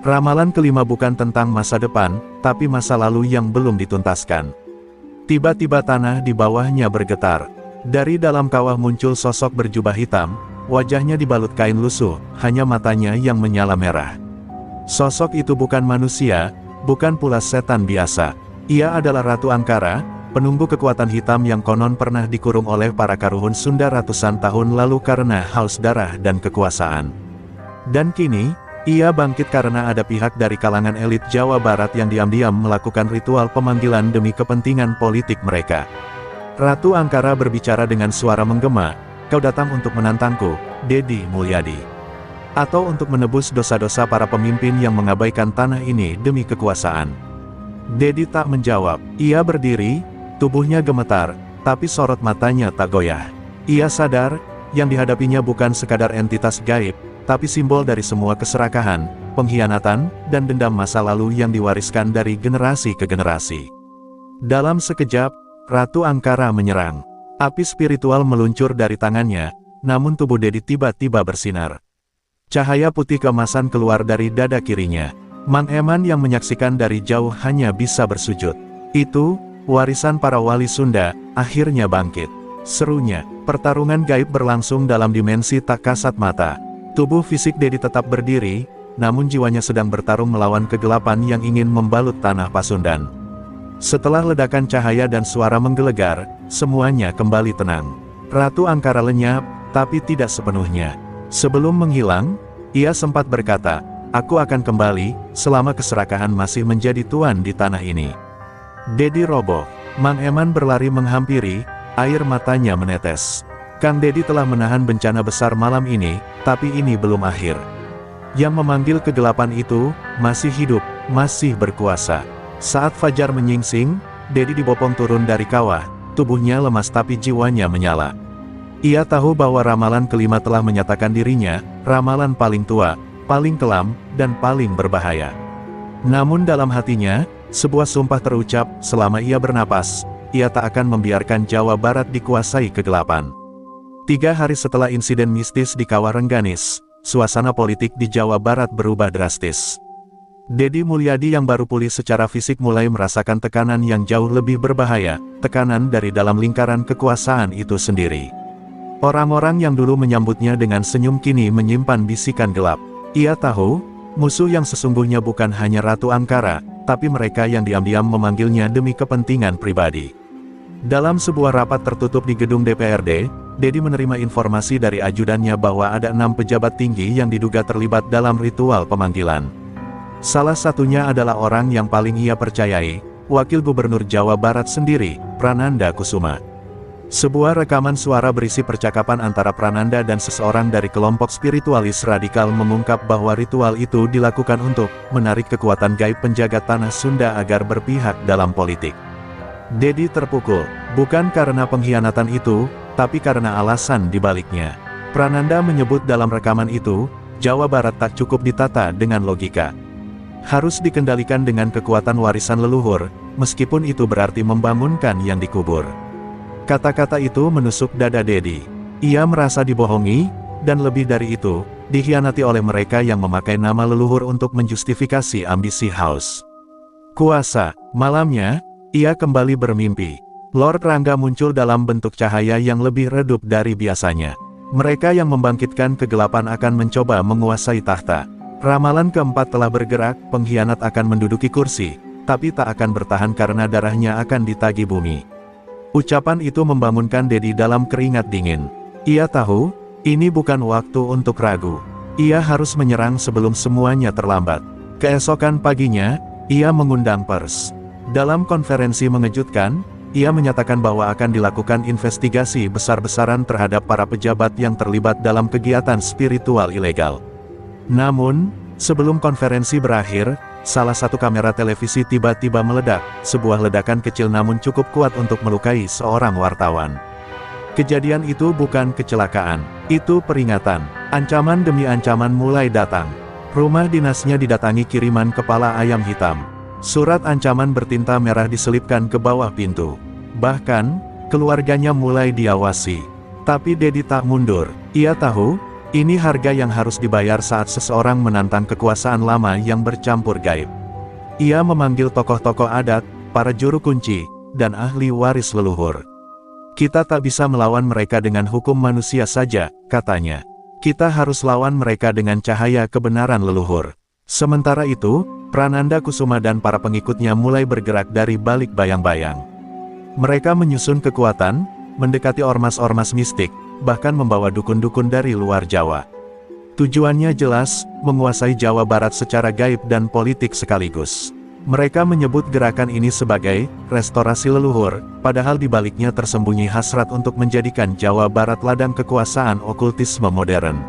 Ramalan kelima bukan tentang masa depan, tapi masa lalu yang belum dituntaskan. Tiba-tiba tanah di bawahnya bergetar. Dari dalam kawah muncul sosok berjubah hitam, wajahnya dibalut kain lusuh, hanya matanya yang menyala merah. Sosok itu bukan manusia, bukan pula setan biasa. Ia adalah Ratu Angkara, penunggu kekuatan hitam yang konon pernah dikurung oleh para karuhun Sunda ratusan tahun lalu karena haus darah dan kekuasaan. Dan kini, ia bangkit karena ada pihak dari kalangan elit Jawa Barat yang diam-diam melakukan ritual pemanggilan demi kepentingan politik mereka. Ratu Angkara berbicara dengan suara menggema, "Kau datang untuk menantangku, Dedi Mulyadi. Atau untuk menebus dosa-dosa para pemimpin yang mengabaikan tanah ini demi kekuasaan?" Dedi tak menjawab. Ia berdiri, tubuhnya gemetar, tapi sorot matanya tak goyah. Ia sadar, yang dihadapinya bukan sekadar entitas gaib, tapi simbol dari semua keserakahan, pengkhianatan, dan dendam masa lalu yang diwariskan dari generasi ke generasi. Dalam sekejap, Ratu Angkara menyerang. Api spiritual meluncur dari tangannya, namun tubuh Dedi tiba-tiba bersinar. Cahaya putih keemasan keluar dari dada kirinya. Mang Eman yang menyaksikan dari jauh hanya bisa bersujud. "Itu, warisan para wali Sunda, akhirnya bangkit," serunya. Pertarungan gaib berlangsung dalam dimensi tak kasat mata. Tubuh fisik Dedi tetap berdiri, namun jiwanya sedang bertarung melawan kegelapan yang ingin membalut tanah Pasundan. Setelah ledakan cahaya dan suara menggelegar, semuanya kembali tenang. Ratu Angkara lenyap, tapi tidak sepenuhnya. Sebelum menghilang, ia sempat berkata, "Aku akan kembali, selama keserakahan masih menjadi tuan di tanah ini." Dedi roboh. Mang Eman berlari menghampiri, air matanya menetes. Kang Dedi telah menahan bencana besar malam ini, tapi ini belum akhir. Yang memanggil kegelapan itu, masih hidup, masih berkuasa. Saat fajar menyingsing, Dedi dibopong turun dari kawah, tubuhnya lemas tapi jiwanya menyala. Ia tahu bahwa ramalan kelima telah menyatakan dirinya, ramalan paling tua, paling kelam, dan paling berbahaya. Namun dalam hatinya, sebuah sumpah terucap, selama ia bernapas, ia tak akan membiarkan Jawa Barat dikuasai kegelapan. 3 hari setelah insiden mistis di Kawah Rengganis, suasana politik di Jawa Barat berubah drastis. Dedi Mulyadi yang baru pulih secara fisik mulai merasakan tekanan yang jauh lebih berbahaya, tekanan dari dalam lingkaran kekuasaan itu sendiri. Orang-orang yang dulu menyambutnya dengan senyum kini menyimpan bisikan gelap. Ia tahu, musuh yang sesungguhnya bukan hanya Ratu Angkara, tapi mereka yang diam-diam memanggilnya demi kepentingan pribadi. Dalam sebuah rapat tertutup di gedung DPRD, Dedi menerima informasi dari ajudannya bahwa ada 6 pejabat tinggi yang diduga terlibat dalam ritual pemanggilan. Salah satunya adalah orang yang paling ia percayai, Wakil Gubernur Jawa Barat sendiri, Prananda Kusuma. Sebuah rekaman suara berisi percakapan antara Prananda dan seseorang dari kelompok spiritualis radikal mengungkap bahwa ritual itu dilakukan untuk menarik kekuatan gaib penjaga tanah Sunda agar berpihak dalam politik. Dedi terpukul, bukan karena pengkhianatan itu, tapi karena alasan dibaliknya. Prananda menyebut dalam rekaman itu, Jawa Barat tak cukup ditata dengan logika. Harus dikendalikan dengan kekuatan warisan leluhur, meskipun itu berarti membangunkan yang dikubur. Kata-kata itu menusuk dada Dedi. Ia merasa dibohongi, dan lebih dari itu, dikhianati oleh mereka yang memakai nama leluhur untuk menjustifikasi ambisi haus kuasa. Malamnya, ia kembali bermimpi. Lord Rangga muncul dalam bentuk cahaya yang lebih redup dari biasanya. Mereka yang membangkitkan kegelapan akan mencoba menguasai tahta. Ramalan keempat telah bergerak, pengkhianat akan menduduki kursi, tapi tak akan bertahan karena darahnya akan ditagih bumi. Ucapan itu membangunkan Dedi dalam keringat dingin. Ia tahu, ini bukan waktu untuk ragu. Ia harus menyerang sebelum semuanya terlambat. Keesokan paginya, ia mengundang pers. Dalam konferensi mengejutkan, ia menyatakan bahwa akan dilakukan investigasi besar-besaran terhadap para pejabat yang terlibat dalam kegiatan spiritual ilegal. Namun, sebelum konferensi berakhir, salah satu kamera televisi tiba-tiba meledak, sebuah ledakan kecil namun cukup kuat untuk melukai seorang wartawan. Kejadian itu bukan kecelakaan, itu peringatan. Ancaman demi ancaman mulai datang. Rumah dinasnya didatangi kiriman kepala ayam hitam. Surat ancaman bertinta merah diselipkan ke bawah pintu. Bahkan, keluarganya mulai diawasi. Tapi Dedi tak mundur. Ia tahu, ini harga yang harus dibayar saat seseorang menantang kekuasaan lama yang bercampur gaib. Ia memanggil tokoh-tokoh adat, para juru kunci, dan ahli waris leluhur. Kita tak bisa melawan mereka dengan hukum manusia saja, katanya. Kita harus lawan mereka dengan cahaya kebenaran leluhur. Sementara itu, Prananda Kusuma dan para pengikutnya mulai bergerak dari balik bayang-bayang. Mereka menyusun kekuatan, mendekati ormas-ormas mistik, bahkan membawa dukun-dukun dari luar Jawa. Tujuannya jelas, menguasai Jawa Barat secara gaib dan politik sekaligus. Mereka menyebut gerakan ini sebagai restorasi leluhur, padahal di baliknya tersembunyi hasrat untuk menjadikan Jawa Barat ladang kekuasaan okultisme modern.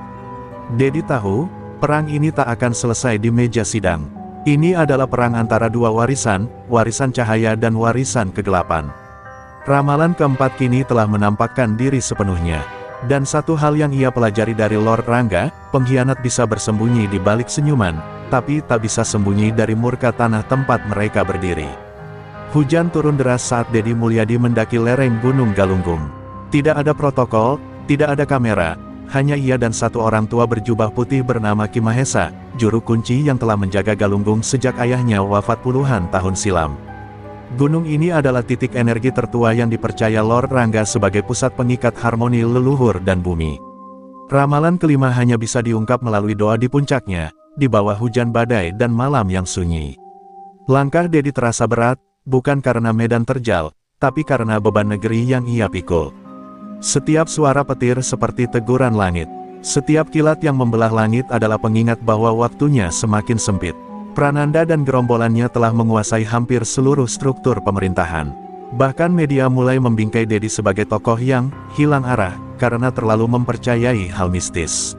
Dedi tahu, perang ini tak akan selesai di meja sidang. Ini adalah perang antara dua warisan, warisan cahaya dan warisan kegelapan. Ramalan keempat kini telah menampakkan diri sepenuhnya. Dan satu hal yang ia pelajari dari Lord Rangga, pengkhianat bisa bersembunyi di balik senyuman, tapi tak bisa sembunyi dari murka tanah tempat mereka berdiri. Hujan turun deras saat Dedi Mulyadi mendaki lereng Gunung Galunggung. Tidak ada protokol, tidak ada kamera, hanya ia dan satu orang tua berjubah putih bernama Ki Mahesa, juru kunci yang telah menjaga Galunggung sejak ayahnya wafat puluhan tahun silam. Gunung ini adalah titik energi tertua yang dipercaya Lord Rangga sebagai pusat pengikat harmoni leluhur dan bumi. Ramalan kelima hanya bisa diungkap melalui doa di puncaknya, di bawah hujan badai dan malam yang sunyi. Langkah Dedi terasa berat, bukan karena medan terjal, tapi karena beban negeri yang ia pikul. Setiap suara petir seperti teguran langit. Setiap kilat yang membelah langit adalah pengingat bahwa waktunya semakin sempit. Prananda dan gerombolannya telah menguasai hampir seluruh struktur pemerintahan. Bahkan media mulai membingkai Dedi sebagai tokoh yang hilang arah karena terlalu mempercayai hal mistis.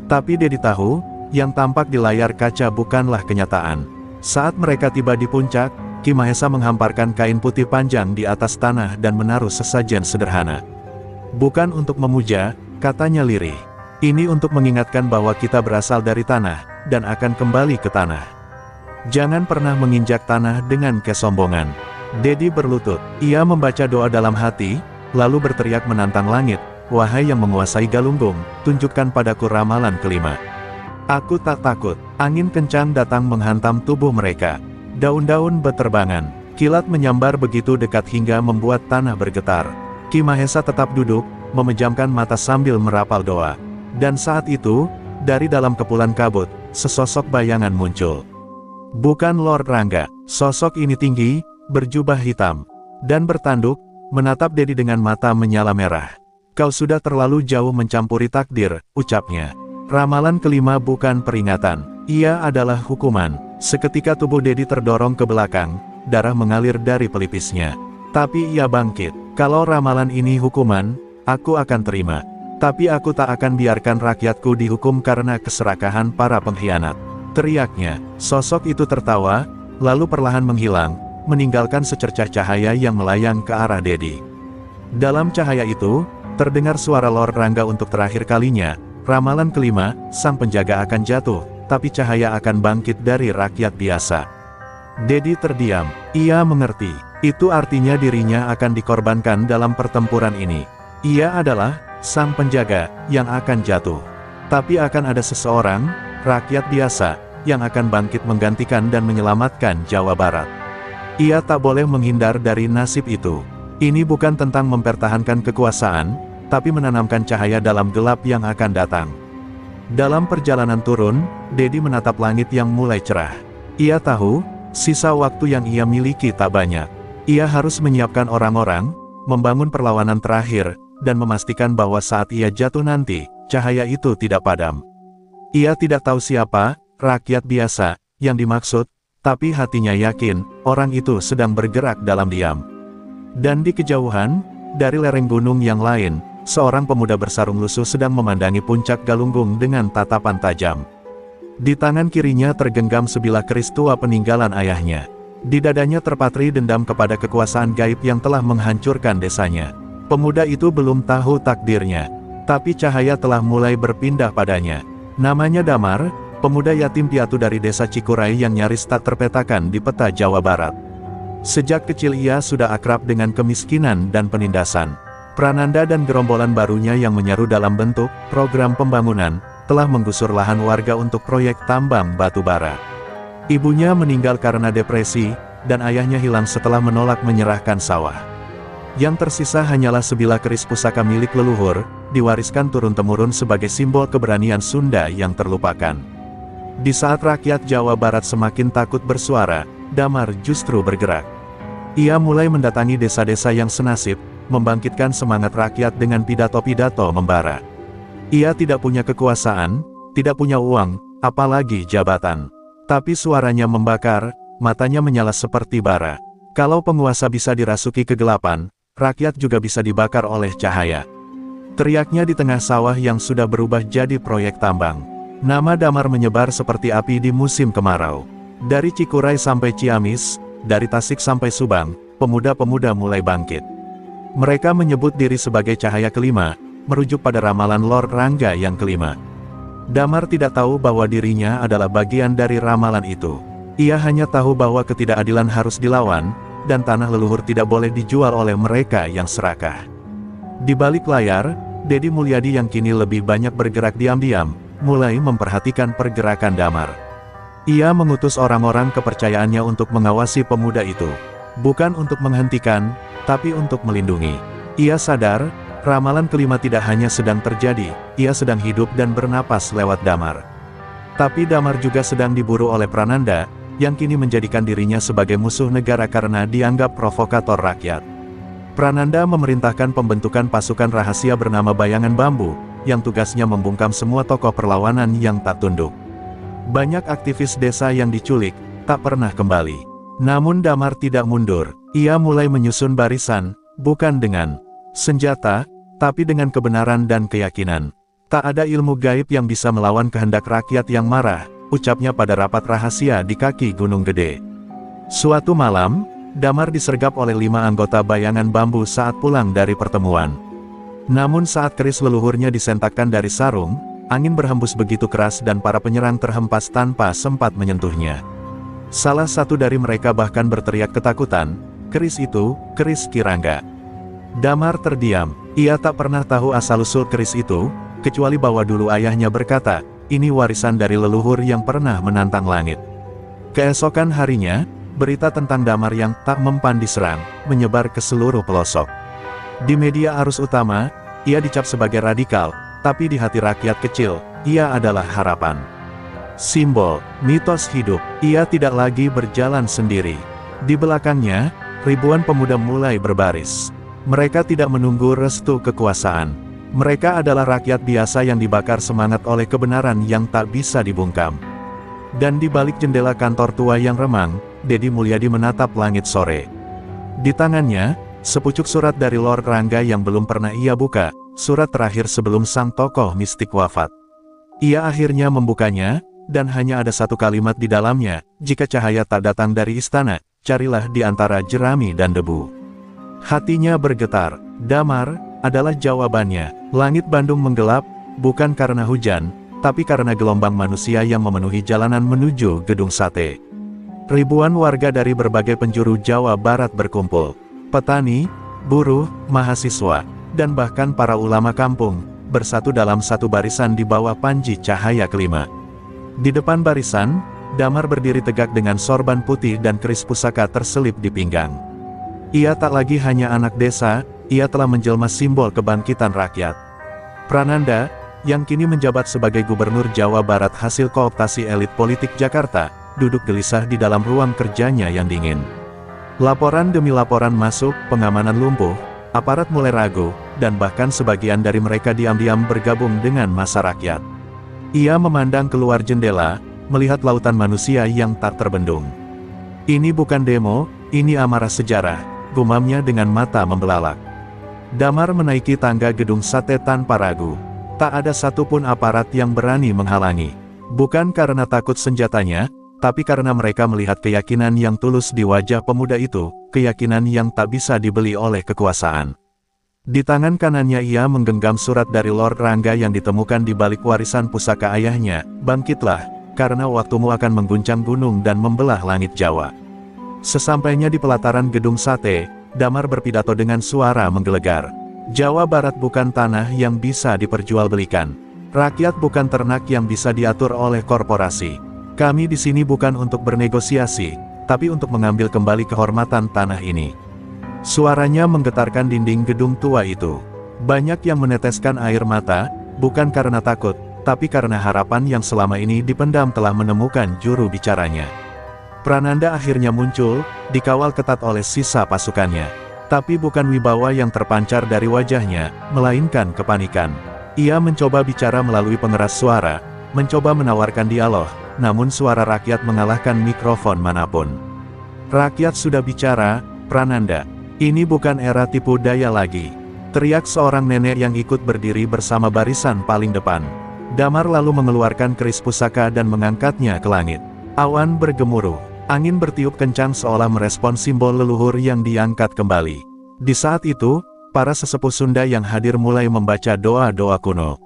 Tapi Dedi tahu, yang tampak di layar kaca bukanlah kenyataan. Saat mereka tiba di puncak, Ki Mahesa menghamparkan kain putih panjang di atas tanah dan menaruh sesajen sederhana. Bukan untuk memuja, katanya lirih. Ini untuk mengingatkan bahwa kita berasal dari tanah, dan akan kembali ke tanah. Jangan pernah menginjak tanah dengan kesombongan. Dedi berlutut. Ia membaca doa dalam hati, lalu berteriak menantang langit, "Wahai yang menguasai Galunggung, tunjukkan padaku ramalan kelima." Aku tak takut. Angin kencang datang menghantam tubuh mereka. Daun-daun beterbangan. Kilat menyambar begitu dekat hingga membuat tanah bergetar. Ki Mahesa tetap duduk, memejamkan mata sambil merapal doa. Dan saat itu, dari dalam kepulan kabut, sesosok bayangan muncul. Bukan Lord Rangga. Sosok ini tinggi, berjubah hitam, dan bertanduk, menatap Dedi dengan mata menyala merah. "Kau sudah terlalu jauh mencampuri takdir," ucapnya. Ramalan kelima bukan peringatan. Ia adalah hukuman. Seketika tubuh Dedi terdorong ke belakang, darah mengalir dari pelipisnya. Tapi ia bangkit. "Kalau ramalan ini hukuman, aku akan terima. Tapi aku tak akan biarkan rakyatku dihukum karena keserakahan para pengkhianat," teriaknya. Sosok itu tertawa, lalu perlahan menghilang, meninggalkan secercah cahaya yang melayang ke arah Dedi. Dalam cahaya itu, terdengar suara Lord Rangga untuk terakhir kalinya. Ramalan kelima, sang penjaga akan jatuh, tapi cahaya akan bangkit dari rakyat biasa. Dedi terdiam. Ia mengerti. Itu artinya dirinya akan dikorbankan dalam pertempuran ini. Ia adalah sang penjaga yang akan jatuh. Tapi akan ada seseorang, rakyat biasa, yang akan bangkit menggantikan dan menyelamatkan Jawa Barat. Ia tak boleh menghindar dari nasib itu. Ini bukan tentang mempertahankan kekuasaan, tapi menanamkan cahaya dalam gelap yang akan datang. Dalam perjalanan turun, Dedi menatap langit yang mulai cerah. Ia tahu, sisa waktu yang ia miliki tak banyak. Ia harus menyiapkan orang-orang, membangun perlawanan terakhir, dan memastikan bahwa saat ia jatuh nanti, cahaya itu tidak padam. Ia tidak tahu siapa, rakyat biasa, yang dimaksud, tapi hatinya yakin, orang itu sedang bergerak dalam diam. Dan di kejauhan, dari lereng gunung yang lain, seorang pemuda bersarung lusuh sedang memandangi puncak Galunggung dengan tatapan tajam. Di tangan kirinya tergenggam sebilah keris tua peninggalan ayahnya. Di dadanya terpatri dendam kepada kekuasaan gaib yang telah menghancurkan desanya. Pemuda itu belum tahu takdirnya, tapi cahaya telah mulai berpindah padanya. Namanya Damar, pemuda yatim piatu dari desa Cikuray yang nyaris tak terpetakan di peta Jawa Barat. Sejak kecil ia sudah akrab dengan kemiskinan dan penindasan. Prananda dan gerombolan barunya yang menyeru dalam bentuk program pembangunan, telah menggusur lahan warga untuk proyek tambang batu bara. Ibunya meninggal karena depresi, dan ayahnya hilang setelah menolak menyerahkan sawah. Yang tersisa hanyalah sebilah keris pusaka milik leluhur, diwariskan turun-temurun sebagai simbol keberanian Sunda yang terlupakan. Di saat rakyat Jawa Barat semakin takut bersuara, Damar justru bergerak. Ia mulai mendatangi desa-desa yang senasib, membangkitkan semangat rakyat dengan pidato-pidato membara. Ia tidak punya kekuasaan, tidak punya uang, apalagi jabatan. Tapi suaranya membakar, matanya menyala seperti bara. Kalau penguasa bisa dirasuki kegelapan, rakyat juga bisa dibakar oleh cahaya. Teriaknya di tengah sawah yang sudah berubah jadi proyek tambang. Nama Damar menyebar seperti api di musim kemarau. Dari Cikuray sampai Ciamis, dari Tasik sampai Subang, pemuda-pemuda mulai bangkit. Mereka menyebut diri sebagai cahaya kelima, merujuk pada ramalan Lord Rangga yang kelima. Damar tidak tahu bahwa dirinya adalah bagian dari ramalan itu. Ia hanya tahu bahwa ketidakadilan harus dilawan, dan tanah leluhur tidak boleh dijual oleh mereka yang serakah. Di balik layar, Dedi Mulyadi yang kini lebih banyak bergerak diam-diam, mulai memperhatikan pergerakan Damar. Ia mengutus orang-orang kepercayaannya untuk mengawasi pemuda itu. Bukan untuk menghentikan, tapi untuk melindungi. Ia sadar, ramalan kelima tidak hanya sedang terjadi, ia sedang hidup dan bernapas lewat Damar. Tapi Damar juga sedang diburu oleh Prananda, yang kini menjadikan dirinya sebagai musuh negara karena dianggap provokator rakyat. Prananda memerintahkan pembentukan pasukan rahasia bernama Bayangan Bambu, yang tugasnya membungkam semua tokoh perlawanan yang tak tunduk. Banyak aktivis desa yang diculik, tak pernah kembali. Namun Damar tidak mundur, ia mulai menyusun barisan, bukan dengan senjata, tapi dengan kebenaran dan keyakinan. Tak ada ilmu gaib yang bisa melawan kehendak rakyat yang marah, ucapnya pada rapat rahasia di kaki Gunung Gede. Suatu malam, Damar disergap oleh 5 anggota Bayangan Bambu saat pulang dari pertemuan. Namun saat keris leluhurnya disentakkan dari sarung, angin berhembus begitu keras dan para penyerang terhempas tanpa sempat menyentuhnya. Salah satu dari mereka bahkan berteriak ketakutan, "Keris itu, keris Kirangga." Damar terdiam, ia tak pernah tahu asal-usul keris itu, kecuali bahwa dulu ayahnya berkata, ini warisan dari leluhur yang pernah menantang langit. Keesokan harinya, berita tentang Damar yang tak mempan diserang, menyebar ke seluruh pelosok. Di media arus utama, ia dicap sebagai radikal, tapi di hati rakyat kecil, ia adalah harapan. Simbol, mitos hidup, ia tidak lagi berjalan sendiri. Di belakangnya, ribuan pemuda mulai berbaris. Mereka tidak menunggu restu kekuasaan. Mereka adalah rakyat biasa yang dibakar semangat oleh kebenaran yang tak bisa dibungkam. Dan di balik jendela kantor tua yang remang, Dedi Mulyadi menatap langit sore. Di tangannya, sepucuk surat dari Lord Rangga yang belum pernah ia buka, surat terakhir sebelum sang tokoh mistik wafat. Ia akhirnya membukanya, dan hanya ada satu kalimat di dalamnya, jika cahaya tak datang dari istana, carilah di antara jerami dan debu. Hatinya bergetar, Damar adalah jawabannya. Langit Bandung menggelap, bukan karena hujan, tapi karena gelombang manusia yang memenuhi jalanan menuju Gedung Sate. Ribuan warga dari berbagai penjuru Jawa Barat berkumpul. Petani, buruh, mahasiswa, dan bahkan para ulama kampung, bersatu dalam satu barisan di bawah panji cahaya kelima. Di depan barisan, Damar berdiri tegak dengan sorban putih dan keris pusaka terselip di pinggang. Ia tak lagi hanya anak desa, ia telah menjelma simbol kebangkitan rakyat. Prananda, yang kini menjabat sebagai Gubernur Jawa Barat hasil kooptasi elit politik Jakarta, duduk gelisah di dalam ruang kerjanya yang dingin. Laporan demi laporan masuk, pengamanan lumpuh, aparat mulai ragu, dan bahkan sebagian dari mereka diam-diam bergabung dengan massa rakyat. Ia memandang keluar jendela, melihat lautan manusia yang tak terbendung. Ini bukan demo, ini amarah sejarah, gumamnya dengan mata membelalak. Damar menaiki tangga Gedung Sate tanpa ragu. Tak ada satupun aparat yang berani menghalangi. Bukan karena takut senjatanya, tapi karena mereka melihat keyakinan yang tulus di wajah pemuda itu, keyakinan yang tak bisa dibeli oleh kekuasaan. Di tangan kanannya ia menggenggam surat dari Lord Rangga yang ditemukan di balik warisan pusaka ayahnya, "Bangkitlah, karena waktumu akan mengguncang gunung dan membelah langit Jawa." Sesampainya di pelataran Gedung Sate, Damar berpidato dengan suara menggelegar. Jawa Barat bukan tanah yang bisa diperjualbelikan. Rakyat bukan ternak yang bisa diatur oleh korporasi. Kami di sini bukan untuk bernegosiasi, tapi untuk mengambil kembali kehormatan tanah ini. Suaranya menggetarkan dinding gedung tua itu. Banyak yang meneteskan air mata, bukan karena takut, tapi karena harapan yang selama ini dipendam telah menemukan juru bicaranya. Prananda akhirnya muncul, dikawal ketat oleh sisa pasukannya. Tapi bukan wibawa yang terpancar dari wajahnya, melainkan kepanikan. Ia mencoba bicara melalui pengeras suara, mencoba menawarkan dialog, namun suara rakyat mengalahkan mikrofon manapun. Rakyat sudah bicara, Prananda. Ini bukan era tipu daya lagi. Teriak seorang nenek yang ikut berdiri bersama barisan paling depan. Damar lalu mengeluarkan keris pusaka dan mengangkatnya ke langit. Awan bergemuruh. Angin bertiup kencang seolah merespon simbol leluhur yang diangkat kembali. Di saat itu, para sesepuh Sunda yang hadir mulai membaca doa-doa kuno.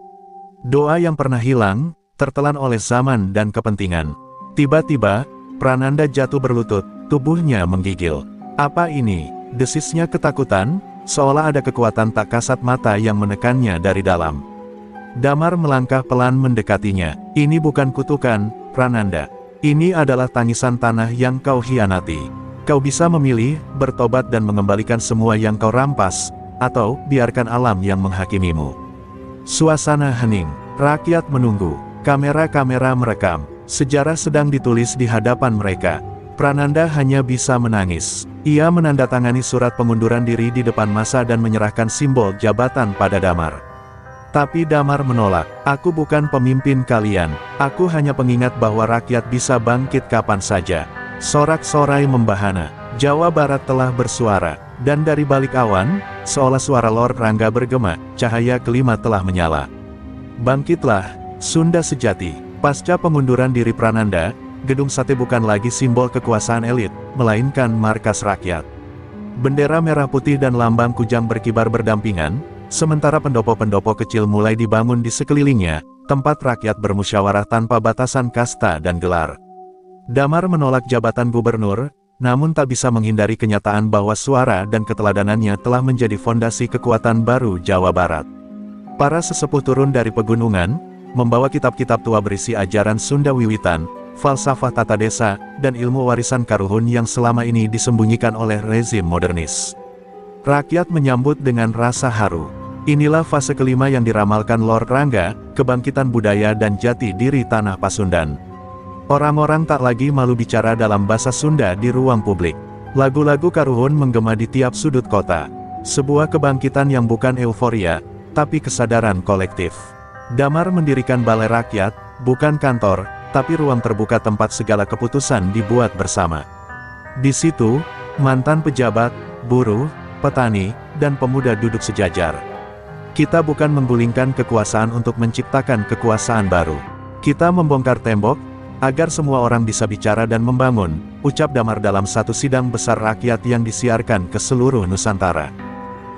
Doa yang pernah hilang, tertelan oleh zaman dan kepentingan. Tiba-tiba, Prananda jatuh berlutut, tubuhnya menggigil. Apa ini? Desisnya ketakutan, seolah ada kekuatan tak kasat mata yang menekannya dari dalam. Damar melangkah pelan mendekatinya. Ini bukan kutukan, Prananda. Ini adalah tangisan tanah yang kau hianati. Kau bisa memilih, bertobat dan mengembalikan semua yang kau rampas, atau biarkan alam yang menghakimimu. Suasana hening, rakyat menunggu, kamera-kamera merekam, sejarah sedang ditulis di hadapan mereka. Prananda hanya bisa menangis. Ia menandatangani surat pengunduran diri di depan masa dan menyerahkan simbol jabatan pada Damar. Tapi Damar menolak. "Aku bukan pemimpin kalian. Aku hanya pengingat bahwa rakyat bisa bangkit kapan saja." Sorak-sorai membahana. Jawa Barat telah bersuara. Dan dari balik awan, seolah suara Lord Rangga bergema, cahaya kelima telah menyala. "Bangkitlah, Sunda sejati." Pasca pengunduran diri Prananda, Gedung Sate bukan lagi simbol kekuasaan elit, melainkan markas rakyat. Bendera merah putih dan lambang kujang berkibar berdampingan, sementara pendopo-pendopo kecil mulai dibangun di sekelilingnya, tempat rakyat bermusyawarah tanpa batasan kasta dan gelar. Damar menolak jabatan gubernur, namun tak bisa menghindari kenyataan bahwa suara dan keteladanannya telah menjadi fondasi kekuatan baru Jawa Barat. Para sesepuh turun dari pegunungan, membawa kitab-kitab tua berisi ajaran Sunda Wiwitan, falsafah tata desa, dan ilmu warisan Karuhun yang selama ini disembunyikan oleh rezim modernis. Rakyat menyambut dengan rasa haru. Inilah fase kelima yang diramalkan Lord Rangga, kebangkitan budaya dan jati diri tanah Pasundan. Orang-orang tak lagi malu bicara dalam bahasa Sunda di ruang publik. Lagu-lagu Karuhun menggema di tiap sudut kota. Sebuah kebangkitan yang bukan euforia, tapi kesadaran kolektif. Damar mendirikan balai rakyat, bukan kantor, tapi ruang terbuka tempat segala keputusan dibuat bersama. Di situ, mantan pejabat, buruh, petani, dan pemuda duduk sejajar. Kita bukan menggulingkan kekuasaan untuk menciptakan kekuasaan baru. Kita membongkar tembok, agar semua orang bisa bicara dan membangun, ucap Damar dalam satu sidang besar rakyat yang disiarkan ke seluruh Nusantara.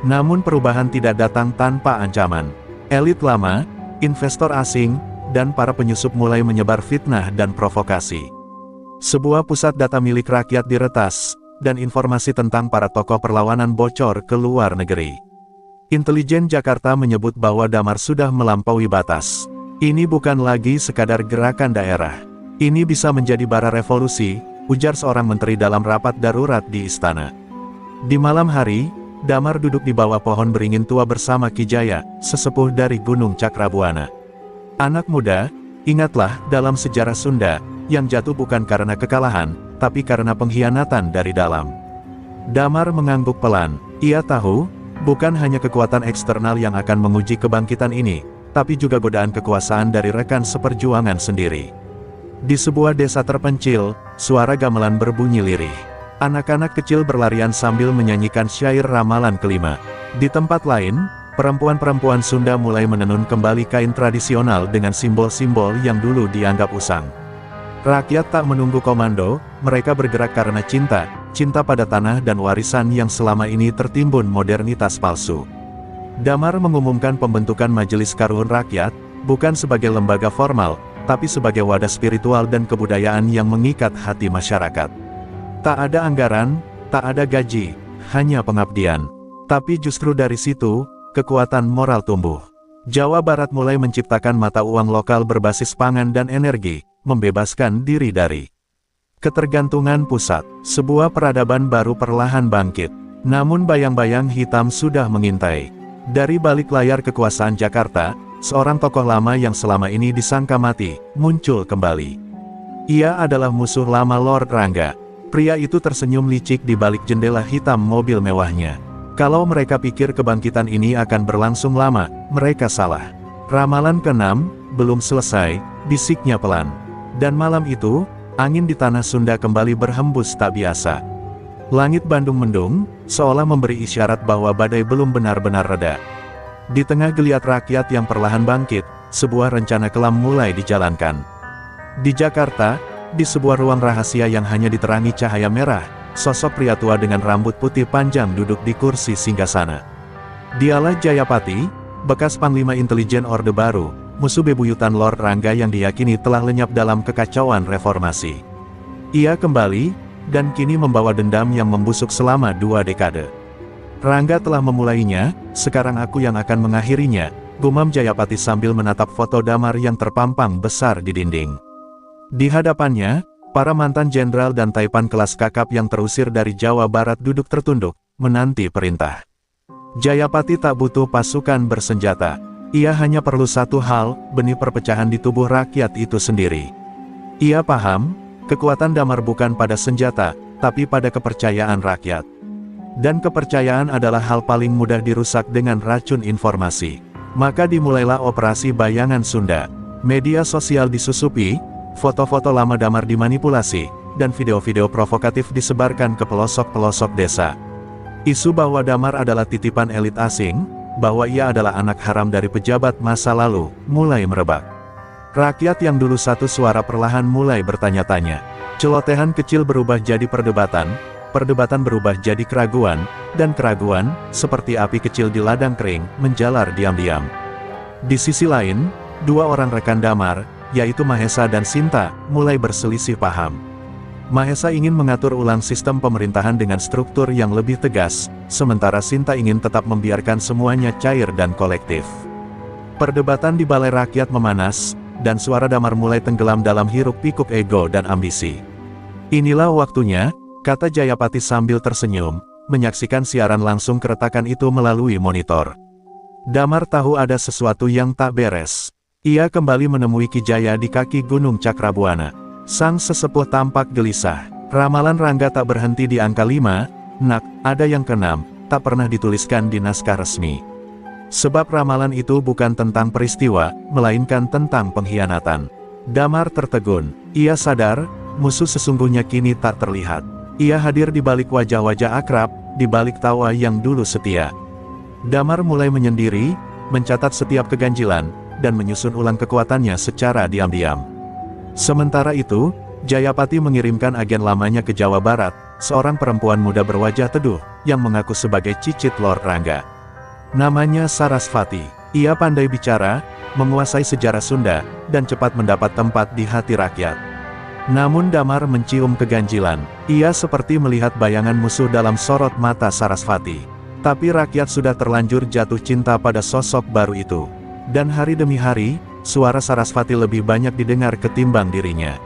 Namun perubahan tidak datang tanpa ancaman. Elit lama, investor asing, dan para penyusup mulai menyebar fitnah dan provokasi. Sebuah pusat data milik rakyat diretas, dan informasi tentang para tokoh perlawanan bocor ke luar negeri. Intelijen Jakarta menyebut bahwa Damar sudah melampaui batas. Ini bukan lagi sekadar gerakan daerah. Ini bisa menjadi bara revolusi, ujar seorang menteri dalam rapat darurat di istana. Di malam hari, Damar duduk di bawah pohon beringin tua bersama Ki Jaya, sesepuh dari Gunung Cakrabuana. "Anak muda, ingatlah, dalam sejarah Sunda, yang jatuh bukan karena kekalahan, tapi karena pengkhianatan dari dalam." Damar mengangguk pelan. Ia tahu, bukan hanya kekuatan eksternal yang akan menguji kebangkitan ini, tapi juga godaan kekuasaan dari rekan seperjuangan sendiri. Di sebuah desa terpencil, suara gamelan berbunyi lirih. Anak-anak kecil berlarian sambil menyanyikan syair ramalan kelima. Di tempat lain, perempuan-perempuan Sunda mulai menenun kembali kain tradisional dengan simbol-simbol yang dulu dianggap usang. Rakyat tak menunggu komando, mereka bergerak karena cinta, cinta pada tanah dan warisan yang selama ini tertimbun modernitas palsu. Damar mengumumkan pembentukan Majelis Karuhun Rakyat, bukan sebagai lembaga formal, tapi sebagai wadah spiritual dan kebudayaan yang mengikat hati masyarakat. Tak ada anggaran, tak ada gaji, hanya pengabdian. Tapi justru dari situ, kekuatan moral tumbuh. Jawa Barat mulai menciptakan mata uang lokal berbasis pangan dan energi, membebaskan diri dari ketergantungan pusat. Sebuah peradaban baru perlahan bangkit. Namun bayang-bayang hitam sudah mengintai. Dari balik layar kekuasaan Jakarta, seorang tokoh lama yang selama ini disangka mati, muncul kembali. Ia adalah musuh lama Lord Rangga. Pria itu tersenyum licik di balik jendela hitam mobil mewahnya. Kalau mereka pikir kebangkitan ini akan berlangsung lama, mereka salah. Ramalan ke-6, belum selesai, bisiknya pelan. Dan malam itu, angin di tanah Sunda kembali berhembus tak biasa. Langit Bandung mendung, seolah memberi isyarat bahwa badai belum benar-benar reda. Di tengah geliat rakyat yang perlahan bangkit, sebuah rencana kelam mulai dijalankan. Di Jakarta, di sebuah ruang rahasia yang hanya diterangi cahaya merah, sosok pria tua dengan rambut putih panjang duduk di kursi singgasana. Dialah Jayapati, bekas Panglima Intelijen Orde Baru, musuh bebuyutan Lord Rangga yang diyakini telah lenyap dalam kekacauan reformasi. Ia kembali, dan kini membawa dendam yang membusuk selama 2 dekade. "Rangga telah memulainya, sekarang aku yang akan mengakhirinya," gumam Jayapati sambil menatap foto Damar yang terpampang besar di dinding. Di hadapannya, para mantan jenderal dan taipan kelas kakap yang terusir dari Jawa Barat duduk tertunduk, menanti perintah. Jayapati tak butuh pasukan bersenjata. Ia hanya perlu satu hal, benih perpecahan di tubuh rakyat itu sendiri. Ia paham, kekuatan Damar bukan pada senjata, tapi pada kepercayaan rakyat. Dan kepercayaan adalah hal paling mudah dirusak dengan racun informasi. Maka dimulailah operasi Bayangan Sunda. Media sosial disusupi, foto-foto lama Damar dimanipulasi, dan video-video provokatif disebarkan ke pelosok-pelosok desa. Isu bahwa Damar adalah titipan elit asing, bahwa ia adalah anak haram dari pejabat masa lalu, mulai merebak. Rakyat yang dulu satu suara perlahan mulai bertanya-tanya. Celotehan kecil berubah jadi perdebatan, perdebatan berubah jadi keraguan, dan keraguan, seperti api kecil di ladang kering, menjalar diam-diam. Di sisi lain, dua orang rekan Damar, yaitu Mahesa dan Sinta, mulai berselisih paham. Mahesa ingin mengatur ulang sistem pemerintahan dengan struktur yang lebih tegas, sementara Sinta ingin tetap membiarkan semuanya cair dan kolektif. Perdebatan di balai rakyat memanas, dan suara Damar mulai tenggelam dalam hiruk-pikuk ego dan ambisi. Inilah waktunya, kata Jayapati sambil tersenyum, menyaksikan siaran langsung keretakan itu melalui monitor. Damar tahu ada sesuatu yang tak beres. Ia kembali menemui Ki Jaya di kaki Gunung Cakrabuana. Sang sesepuh tampak gelisah. Ramalan Rangga tak berhenti di angka 5, nak, ada yang ke-6, tak pernah dituliskan di naskah resmi. Sebab ramalan itu bukan tentang peristiwa, melainkan tentang pengkhianatan. Damar tertegun. Ia sadar, musuh sesungguhnya kini tak terlihat. Ia hadir di balik wajah-wajah akrab, di balik tawa yang dulu setia. Damar mulai menyendiri, mencatat setiap keganjilan, dan menyusun ulang kekuatannya secara diam-diam. Sementara itu, Jayapati mengirimkan agen lamanya ke Jawa Barat, seorang perempuan muda berwajah teduh, yang mengaku sebagai cicit Lord Rangga. Namanya Sarasvati. Ia pandai bicara, menguasai sejarah Sunda, dan cepat mendapat tempat di hati rakyat. Namun Damar mencium keganjilan. Ia seperti melihat bayangan musuh dalam sorot mata Sarasvati. Tapi rakyat sudah terlanjur jatuh cinta pada sosok baru itu. Dan hari demi hari, suara Sarasvati lebih banyak didengar ketimbang dirinya.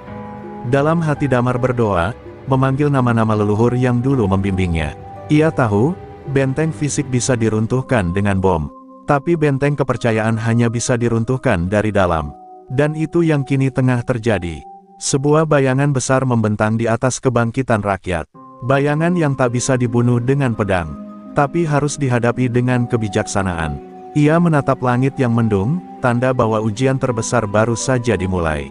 Dalam hati Damar berdoa, memanggil nama-nama leluhur yang dulu membimbingnya. Ia tahu, benteng fisik bisa diruntuhkan dengan bom. Tapi benteng kepercayaan hanya bisa diruntuhkan dari dalam. Dan itu yang kini tengah terjadi. Sebuah bayangan besar membentang di atas kebangkitan rakyat. Bayangan yang tak bisa dibunuh dengan pedang, tapi harus dihadapi dengan kebijaksanaan. Ia menatap langit yang mendung, tanda bahwa ujian terbesar baru saja dimulai.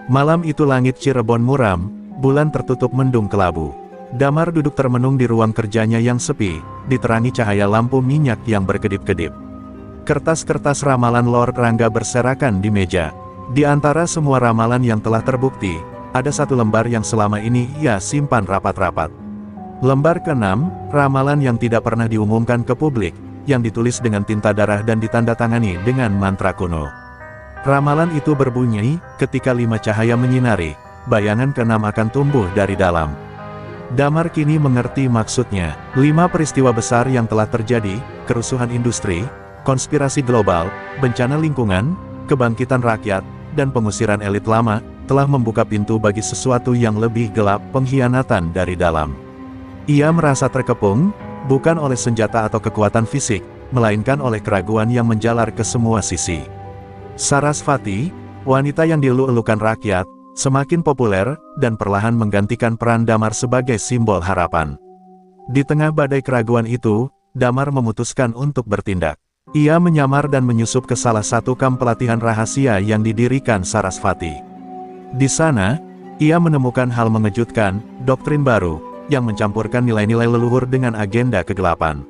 Malam itu langit Cirebon muram, bulan tertutup mendung kelabu. Damar duduk termenung di ruang kerjanya yang sepi, diterangi cahaya lampu minyak yang berkedip-kedip. Kertas-kertas ramalan Lord Rangga berserakan di meja. Di antara semua ramalan yang telah terbukti, ada satu lembar yang selama ini ia simpan rapat-rapat. Lembar ke-6, ramalan yang tidak pernah diumumkan ke publik, yang ditulis dengan tinta darah dan ditandatangani dengan mantra kuno. Ramalan itu berbunyi, ketika 5 cahaya menyinari, bayangan ke-6 akan tumbuh dari dalam. Damar kini mengerti maksudnya. 5 peristiwa besar yang telah terjadi, kerusuhan industri, konspirasi global, bencana lingkungan, kebangkitan rakyat, dan pengusiran elit lama, telah membuka pintu bagi sesuatu yang lebih gelap, pengkhianatan dari dalam. Ia merasa terkepung, bukan oleh senjata atau kekuatan fisik, melainkan oleh keraguan yang menjalar ke semua sisi. Sarasvati, wanita yang dielu-elukan rakyat, semakin populer, dan perlahan menggantikan peran Damar sebagai simbol harapan. Di tengah badai keraguan itu, Damar memutuskan untuk bertindak. Ia menyamar dan menyusup ke salah satu kamp pelatihan rahasia yang didirikan Sarasvati. Di sana, ia menemukan hal mengejutkan, doktrin baru, yang mencampurkan nilai-nilai leluhur dengan agenda kegelapan.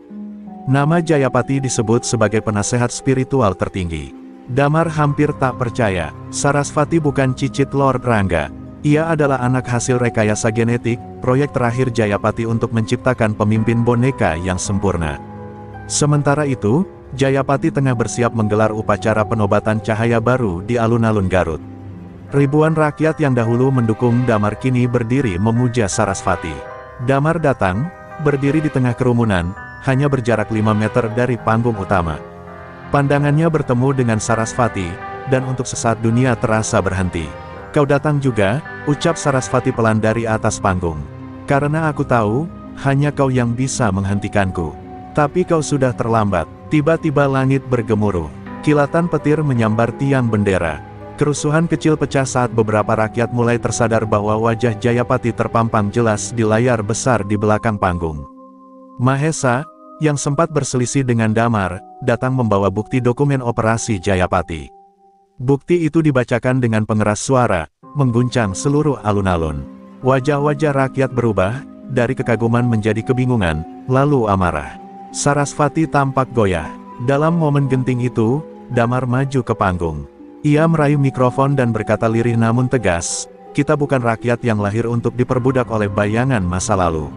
Nama Jayapati disebut sebagai penasehat spiritual tertinggi. Damar hampir tak percaya, Sarasvati bukan cicit Lord Rangga. Ia adalah anak hasil rekayasa genetik, proyek terakhir Jayapati untuk menciptakan pemimpin boneka yang sempurna. Sementara itu, Jayapati tengah bersiap menggelar upacara penobatan cahaya baru di alun-alun Garut. Ribuan rakyat yang dahulu mendukung Damar kini berdiri memuja Sarasvati. Damar datang, berdiri di tengah kerumunan, hanya berjarak 5 meter dari panggung utama. Pandangannya bertemu dengan Sarasvati, dan untuk sesaat dunia terasa berhenti. "Kau datang juga," ucap Sarasvati pelan dari atas panggung. "Karena aku tahu, hanya kau yang bisa menghentikanku. Tapi kau sudah terlambat." Tiba-tiba langit bergemuruh. Kilatan petir menyambar tiang bendera. Kerusuhan kecil pecah saat beberapa rakyat mulai tersadar bahwa wajah Jayapati terpampang jelas di layar besar di belakang panggung. Mahesa, yang sempat berselisih dengan Damar, datang membawa bukti dokumen operasi Jayapati. Bukti itu dibacakan dengan pengeras suara, mengguncang seluruh alun-alun. Wajah-wajah rakyat berubah, dari kekaguman menjadi kebingungan, lalu amarah. Sarasvati tampak goyah. Dalam momen genting itu, Damar maju ke panggung. Ia meraih mikrofon dan berkata lirih namun tegas, "Kita bukan rakyat yang lahir untuk diperbudak oleh bayangan masa lalu.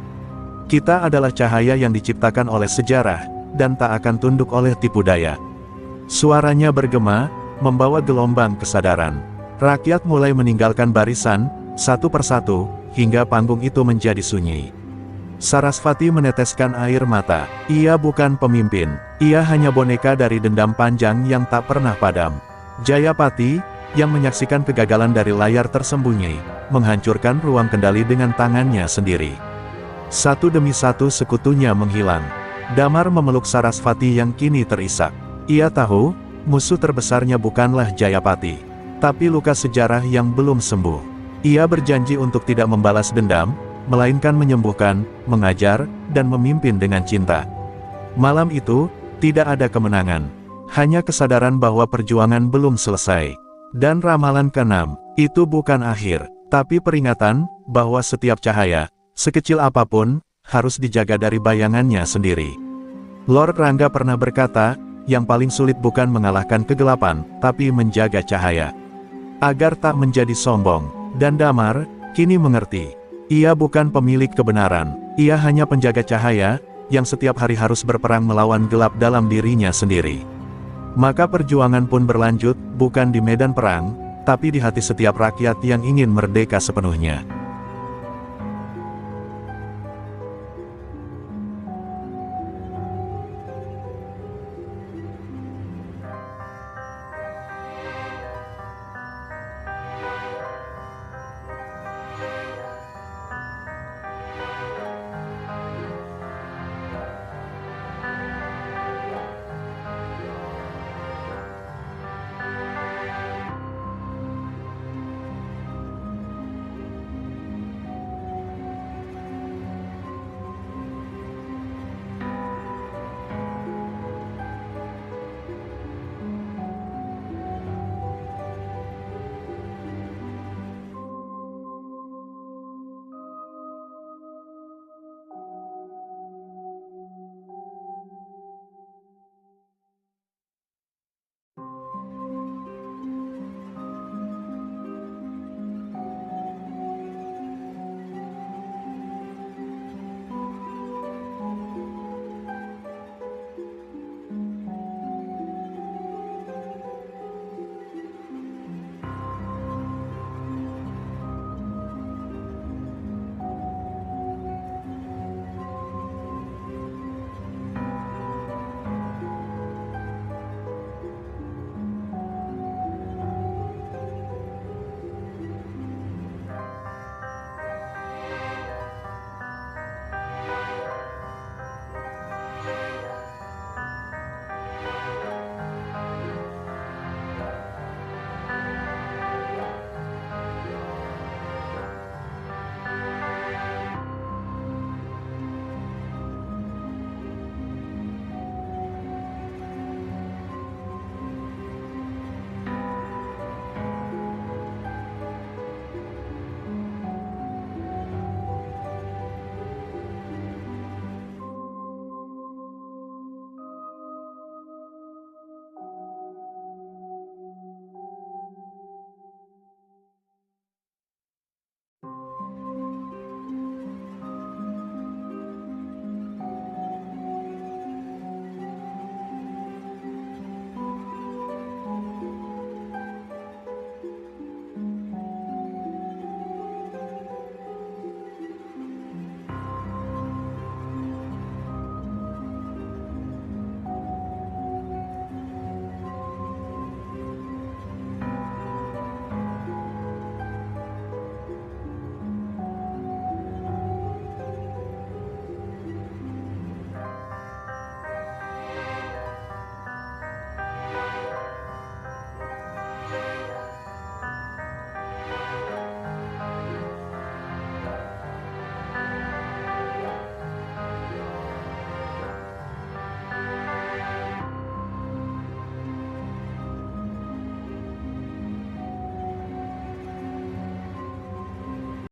Kita adalah cahaya yang diciptakan oleh sejarah, dan tak akan tunduk oleh tipu daya." Suaranya bergema, membawa gelombang kesadaran. Rakyat mulai meninggalkan barisan, satu persatu, hingga panggung itu menjadi sunyi. Sarasvati meneteskan air mata. Ia bukan pemimpin, ia hanya boneka dari dendam panjang yang tak pernah padam. Jayapati, yang menyaksikan kegagalan dari layar tersembunyi, menghancurkan ruang kendali dengan tangannya sendiri. Satu demi satu sekutunya menghilang. Damar memeluk Sarasvati yang kini terisak. Ia tahu, musuh terbesarnya bukanlah Jayapati, tapi luka sejarah yang belum sembuh. Ia berjanji untuk tidak membalas dendam, melainkan menyembuhkan, mengajar, dan memimpin dengan cinta. Malam itu, tidak ada kemenangan. Hanya kesadaran bahwa perjuangan belum selesai. Dan ramalan ke-6, itu bukan akhir, tapi peringatan, bahwa setiap cahaya, sekecil apapun, harus dijaga dari bayangannya sendiri. Lord Rangga pernah berkata, yang paling sulit bukan mengalahkan kegelapan, tapi menjaga cahaya. Agar tak menjadi sombong. Dan Damar, kini mengerti. Ia bukan pemilik kebenaran, ia hanya penjaga cahaya, yang setiap hari harus berperang melawan gelap dalam dirinya sendiri. Maka perjuangan pun berlanjut, bukan di medan perang, tapi di hati setiap rakyat yang ingin merdeka sepenuhnya.